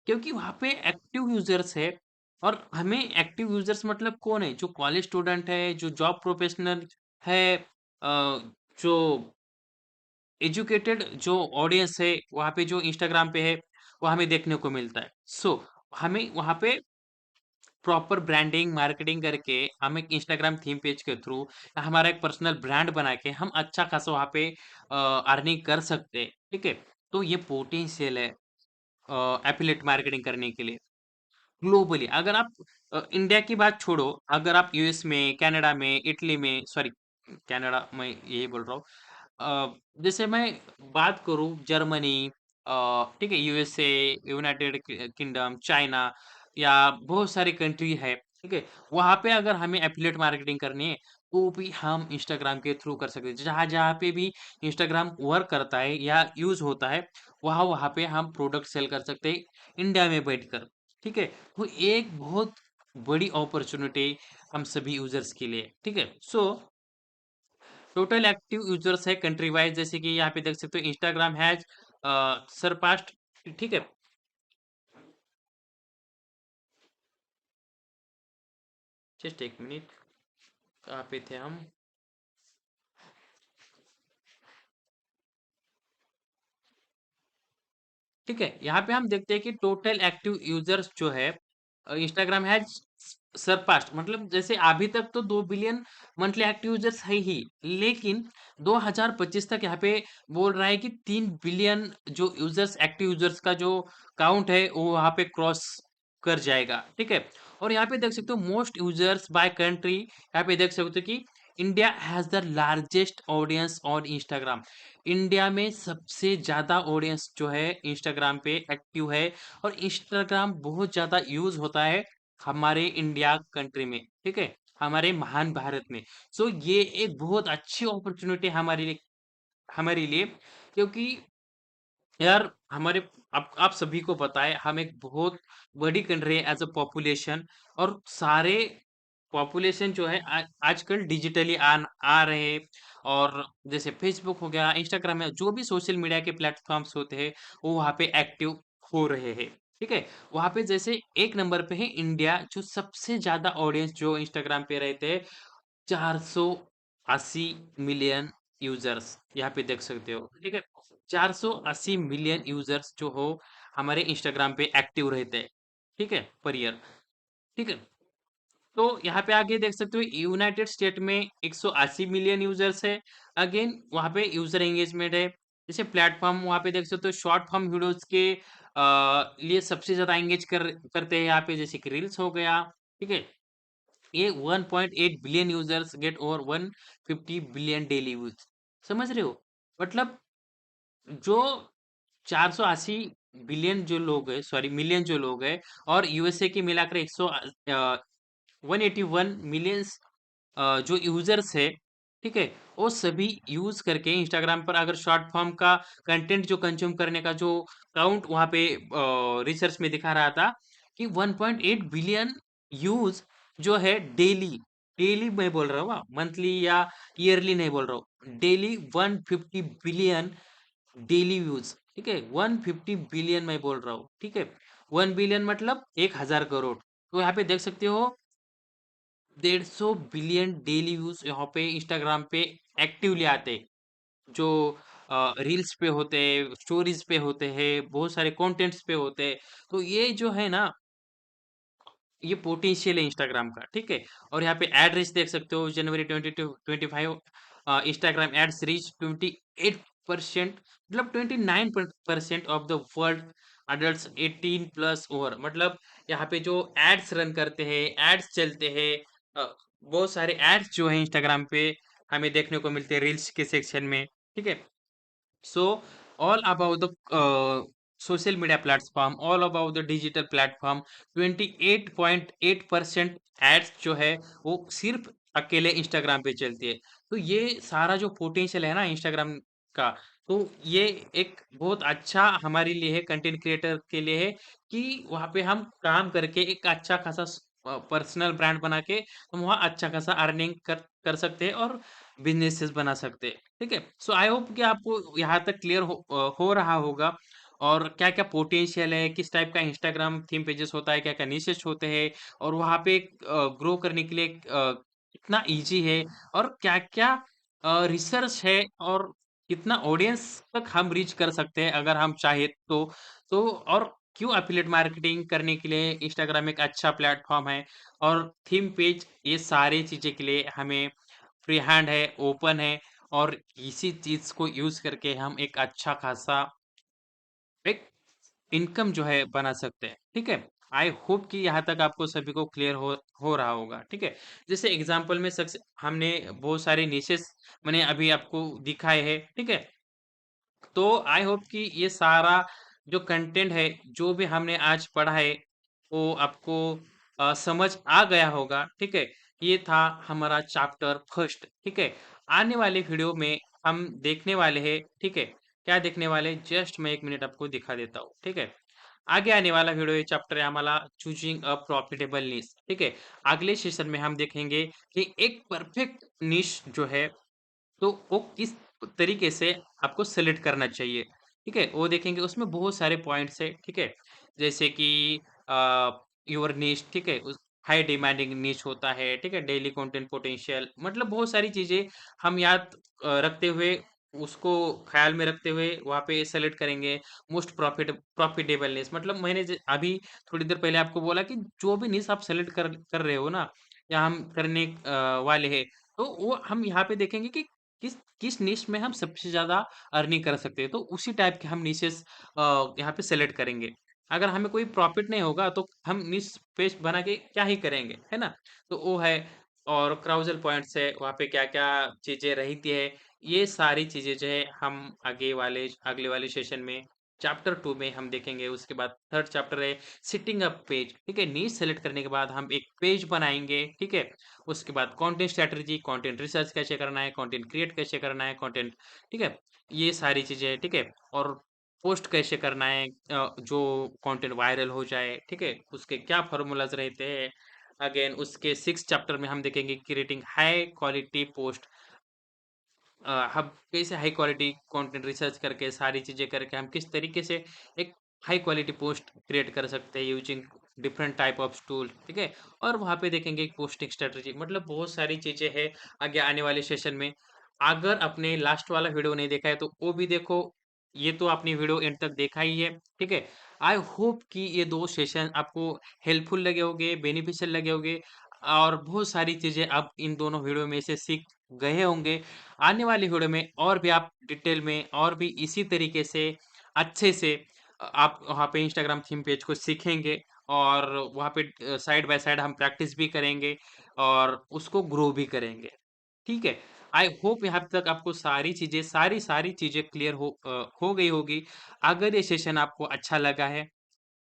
क्योंकि वहाँ पे एक्टिव यूजर्स है, और हमें एक्टिव यूजर्स मतलब कौन है, जो कॉलेज स्टूडेंट है, जो जॉब प्रोफेशनल है, जो एजुकेटेड जो ऑडियंस है वहाँ पे, जो इंस्टाग्राम पे है, वो हमें देखने को मिलता है। सो हमें वहाँ पे प्रॉपर ब्रांडिंग मार्केटिंग करके, हम एक इंस्टाग्राम थीम पेज के थ्रू हमारा एक पर्सनल ब्रांड बना के हम अच्छा खासा वहाँ पे अर्निंग कर सकते हैं, ठीक है? तो ये पोटेंशियल है एफिलिएट मार्केटिंग करने के लिए ग्लोबली। अगर आप इंडिया की बात छोड़ो, अगर आप यूएस में, कनाडा में, इटली में, सॉरी, कनाडा मैं यही बोल रहा हूँ, जैसे मैं बात करूँ जर्मनी, ठीक है, यूएसए, यूनाइटेड किंगडम, चाइना, या बहुत सारी कंट्री है, ठीक है? वहाँ पे अगर हमें एफिलिएट मार्केटिंग करनी है, वो भी हम इंस्टाग्राम के थ्रू कर सकते हैं। जहाँ-जहाँ पे भी इंस्टाग्राम वर्क करता है या यूज़ होता है, वहाँ-वहाँ पे हम प्रोडक्ट सेल कर सकते हैं इंडिया में बैठकर, ठीक है? वो एक बहुत बड़ी अपॉर्च्युनिटी हम सभी यूज़र्स के लिए, ठीक है? सो टोटल एक्टिव यूज़र्स है कंट्री वाइज़ जैसे कि यहाँ पे देख सकते हो इंस्टाग्राम हैज़ सरपास्ड ठीक है? जस्ट 1 मिनट कहाँ पे थे हम? ठीक है, यहाँ पे हम देखते हैं कि टोटल एक्टिव यूजर्स जो है इंस्टाग्राम हैज सरपास्ड मतलब जैसे अभी तक तो 2 बिलियन मंथली एक्टिव यूजर्स है ही, लेकिन 2025 तक यहाँ पे बोल रहा है कि 3 बिलियन जो यूजर्स एक्टिव यूजर्स का जो काउंट है वो वहाँ पे क्रॉस कर जाएगा, ठीक है? और यहाँ पे देख सकते हो मोस्ट यूजर्स बाय कंट्री यहाँ पे देख सकते हो कि India has the largest audience on Instagram. India में सबसे ज़्यादा ऑडियंस जो है इंस्टाग्राम पे एक्टिव है और इंस्टाग्राम बहुत ज़्यादा यूज़ होता है हमारे इंडिया कंट्री में, ठीक है? हमारे महान भारत में। सो ये एक बहुत अच्छी अपॉर्चुनिटी हमारे लिए क्योंकि यार हमारे आप सभी को पता है हम एक बहुत बड़ी कंट्री है एज अ पॉपुलेशन और सारे पॉपुलेशन जो है आजकल डिजिटली आ रहे हैं और जैसे फेसबुक हो गया इंस्टाग्राम है जो भी सोशल मीडिया के प्लेटफॉर्म्स होते हैं वो वहाँ पे एक्टिव हो रहे हैं ठीक है वहाँ पे जैसे एक नंबर पे है इंडिया जो सबसे ज्यादा ऑडियंस जो इंस्टाग्राम पे रहते हैं 480 मिलियन यूजर्स यहाँ पे देख सकते हो ठीक है 480 मिलियन यूजर्स जो हो हमारे इंस्टाग्राम पे एक्टिव रहते हैं ठीक है पर ईयर ठीक है तो यहाँ पे आगे देख सकते हो यूनाइटेड स्टेट में 180 मिलियन यूजर्स है अगेन वहाँ पे यूजर एंगेजमेंट है जैसे प्लेटफॉर्म वहाँ पे देख सकते हो शॉर्ट फॉर्म वीडियोस के लिए सबसे ज्यादा एंगेज करते हैं यहाँ पे जैसे कि रील्स हो गया ठीक है ये 1.8 billion users get over 150 billion daily use समझ रहे हो मतलब जो 480 बिलियन जो लोग है सॉरी मिलियन जो लोग है और यूएसए की मिलाकर 181 मिलियंस जो यूजर्स है ठीक है वो सभी यूज करके इंस्टाग्राम पर अगर शॉर्ट फॉर्म का कंटेंट जो कंज्यूम करने का जो काउंट वहां पे रिसर्च में दिखा रहा था कि 1.8 बिलियन यूज जो है डेली डेली मैं बोल रहा हूँ मंथली या ईयरली नहीं बोल रहा हूँ डेली 150 बिलियन डेली यूज ठीक है 150 बिलियन मैं बोल रहा हूँ ठीक है 1 बिलियन मतलब 1,000 करोड़ तो यहाँ पे देख सकते हो 150 बिलियन डेली व्यूज यहाँ पे इंस्टाग्राम पे एक्टिवली आते हैं जो रील्स पे होते हैं स्टोरीज पे होते हैं बहुत सारे कंटेंट्स पे होते हैं तो ये जो है ना ये पोटेंशियल है इंस्टाग्राम का ठीक है और यहाँ पे एड रीच देख सकते हो जनवरी 2025 इंस्टाग्राम एड्स रीच 28% मतलब 29% of the world adult 18 plus over मतलब यहाँ पे जो एड्स रन करते हैं एड्स चलते हैं बहुत सारे एड्स जो है इंस्टाग्राम पे हमें देखने को मिलते हैं रील्स के सेक्शन में ठीक है so all about the social media platform all about the digital platform 28.8% ads जो है वो सिर्फ अकेले इंस्टाग्राम पे चलती है तो ये सारा जो पोटेंशियल है ना इंस्टाग्राम का तो ये एक बहुत अच्छा हमारे लिए है कंटेंट क्रिएटर के लिए है कि वहाँ पे हम काम करके एक अच्छा खासा पर्सनल ब्रांड बना के हम वहाँ अच्छा खासा अर्निंग कर सकते हैं और बिजनेसेस बना सकते हैं ठीक है सो आई होप कि आपको यहाँ तक क्लियर हो रहा होगा और क्या क्या पोटेंशियल है किस टाइप का इंस्टाग्राम थीम पेजेस होता है क्या क्या निशेस होते हैं और वहाँ पे ग्रो करने के लिए कितना इजी है और क्या क्या रिसर्च है और कितना ऑडियंस तक हम रीच कर सकते हैं अगर हम चाहे तो और क्यों एफिलिएट मार्केटिंग करने के लिए इंस्टाग्राम एक अच्छा प्लेटफॉर्म है और थीम पेज ये सारी चीजें के लिए हमें फ्री हैंड है, ओपन है और इसी चीज को यूज करके हम एक अच्छा खासा एक इनकम जो है बना सकते हैं ठीक है आई होप कि यहाँ तक आपको सभी को क्लियर हो रहा होगा ठीक है जैसे एग्जांपल में सक्स हमने बहुत सारे निशेस मैंने अभी आपको दिखाए हैं ठीक है तो आई होप कि ये सारा जो कंटेंट है जो भी हमने आज पढ़ा है वो आपको समझ आ गया होगा ठीक है ये था हमारा चैप्टर फर्स्ट, ठीक है। आने वाले वीडियो में हम देखने वाले हैं, ठीक है। क्या देखने वाले, जस्ट मैं 1 मिनट आपको दिखा देता हूँ, ठीक है। आगे आने वाला वीडियो ये चैप्टर है हमारा चूजिंग अ प्रॉफिटेबल नीश, ठीक है। अगले सेशन में हम देखेंगे कि एक परफेक्ट निश जो है, तो वो किस तरीके से आपको सेलेक्ट करना चाहिए, ठीक है? वो देखेंगे, उसमें बहुत सारे पॉइंट्स हैं, ठीक है? जैसे कि योर नीश, ठीक है? उस हाई डिमांडिंग नीश होता है, ठीक है? डेली कंटेंट पोटेंशियल, मतलब बहुत सारी चीज़ें हम याद रखते हुए, उसको ख़्याल में रखते हुए वहाँ पे सेलेक्ट करेंगे। मोस्ट प्रॉफिटेबल निश, मतलब मैंने अभी थोड़ी देर पहले आपको बोला कि जो भी निश आप सेलेक्ट कर कर रहे हो ना, या हम करने वाले हैं, तो वो हम यहाँ पे देखेंगे कि किस किस निश में हम सबसे ज़्यादा अर्निंग कर सकते हैं, तो उसी टाइप के हम निशेस यहाँ पे सेलेक्ट करेंगे। अगर हमें कोई प्रॉफ़िट नहीं होगा, तो हम निश पेज बना के क्या ही करेंगे, है ना? तो वो है। और क्राउज़ल पॉइंट्स है, वहाँ पे क्या-क्या चीज़ें रहती है, ये सारी चीज़ें जो है हम अगले वाले सेशन में चैप्टर 2 में हम देखेंगे। उसके बाद थर्ड चैप्टर है सेटिंग अप पेज, ठीक है? निश सेलेक्ट करने के बाद हम एक पेज बनाएँगे, ठीक है? उसके बाद कंटेंट स्ट्रैटेजी, कंटेंट रिसर्च कैसे करना है, कंटेंट क्रिएट कैसे करना है, कंटेंट, ठीक है? ये सारी चीज़ें, ठीक है? और पोस्ट कैसे करना है, जो कंटेंट वायरल हो जाए, ठीक है? उसके क्या फ़ॉर्मूलाज़ रहते हैं। अगेन उसके 6th चैप्टर में हम देखेंगे क्रिएटिंग हाई क्वालिटी पोस्ट। हम कैसे हाई क्वालिटी कंटेंट रिसर्च करके सारी चीज़ें करके हम किस तरीके से एक हाई क्वालिटी पोस्ट क्रिएट कर सकते हैं using different type of tool, ठीक है। और वहाँ पे देखेंगे पोस्टिंग स्ट्रेटजी, मतलब बहुत सारी चीज़ें हैं आगे आने वाले सेशन में। अगर आपने लास्ट वाला वीडियो नहीं देखा है तो वो भी देखो। ये तो आपने वीडियो एंड तक देखा ही है, ठीक है। आई होप कि ये 2 सेशन आपको हेल्पफुल लगे होंगे, बेनिफिशियल लगे होंगे, और बहुत सारी चीज़ें आप इन दोनों वीडियो में से सीख गए होंगे। आने वाली वीडियो में और भी आप डिटेल में और भी इसी तरीके से अच्छे से आप वहाँ पे इंस्टाग्राम थीम पेज को सीखेंगे, और वहाँ पे साइड बाय साइड हम प्रैक्टिस भी करेंगे और उसको ग्रो भी करेंगे। ठीक है? आई होप यहाँ तक आपको सारी चीज़ें क्लियर हो गई होगी। अगर ये सेशन आपको अच्छा लगा है,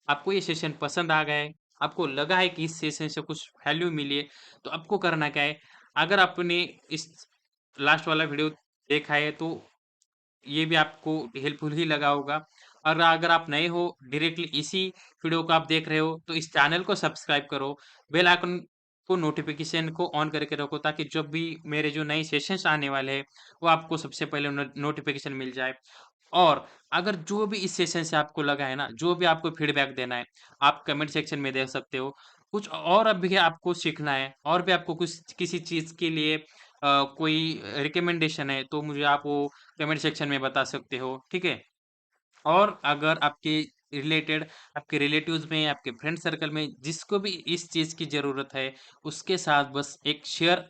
आपको ये सेशन पसंद आ गया है, आपको लगा है कि इस सेशन से कुछ वैल्यू मिली है, तो आपको करना क्या है? अगर आपने इस लास्ट वाला वीडियो देखा है, तो ये भी आपको हेल्पफुल ही लगा होगा। और अगर आप नए हो, डायरेक्टली इसी वीडियो को आप देख रहे हो, तो इस चैनल को सब्सक्राइब करो, बेल आइकन को नोटिफ़िकेशन को ऑन करके रखो, ताकि जब भी मेरे जो नए सेशंस आने वाले हैं, वो आपको सबसे पहले नोटिफ़िकेशन मिल जाए। और अगर जो भी इस सेशन से आपको लगा है ना, जो भी आपको फीडबैक देना है, आप कमेंट सेक्शन में दे सकते हो। कुछ और अब भी आपको सीखना है, और भी आपको कुछ किसी चीज़ के लिए कोई रिकमेंडेशन है, तो मुझे आप वो कमेंट सेक्शन में बता सकते हो, ठीक है? और अगर आपके रिलेटिव्स में, आपके फ्रेंड सर्कल में जिसको भी इस चीज़ की ज़रूरत है, उसके साथ बस एक शेयर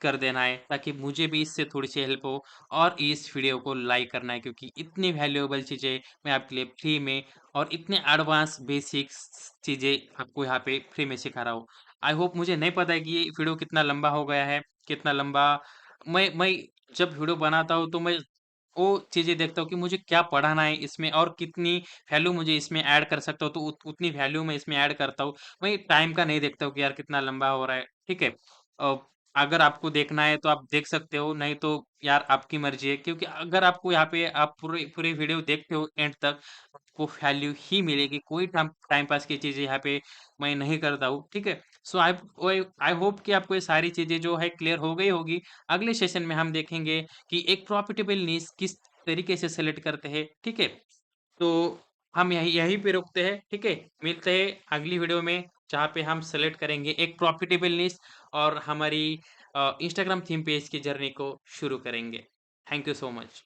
कर देना है, ताकि मुझे भी इससे थोड़ी-सी हेल्प हो। और इस वीडियो को लाइक करना है, क्योंकि इतनी वैल्यूएबल चीज़ें मैं आपके लिए फ्री में और इतने एडवांस बेसिक्स चीज़ें आपको यहाँ पे फ्री में सिखा रहा हूँ। आई होप, मुझे नहीं पता है कि ये वीडियो कितना लंबा हो गया है, कितना लंबा। मैं जब वीडियो बनाता हूँ, तो मैं वो चीज़ें देखता हूँ कि मुझे क्या पढ़ाना है इसमें, और कितनी वैल्यू मुझे इसमें ऐड कर सकता हूँ, तो उतनी वैल्यू मैं इसमें ऐड करता हूँ। मैं टाइम का नहीं देखता हूँ कि यार कितना लंबा हो रहा है, ठीक है? अ, अगर आपको देखना है तो आप देख सकते हो, नहीं तो यार आपकी मर्ज़ी है, क्योंकि अगर आपको यहाँ पे आप पूरी पूरी वीडियो देखते हो एंड तक, आपको वैल्यू ही मिलेगी। कोई टाइम टाइम पास की चीज़ें यहाँ पे मैं नहीं करता हूँ, ठीक है? सो आई होप कि आपको ये सारी चीज़ें जो है क्लियर हो गई होगी। अगले सेशन में हम देखेंगे कि एक प्रॉफिटेबल नीश किस तरीके से सेलेक्ट करते हैं, ठीक है? तो हम यहीं यहीं पे रुकते हैं, ठीक है? मिलते हैं अगली वीडियो में, जहाँ पे हम सेलेक्ट करेंगे एक प्रॉफिटेबल नीश, और हमारी इंस्टाग्राम थीम पेज की जर्नी को शुरू करेंगे। Thank you so much.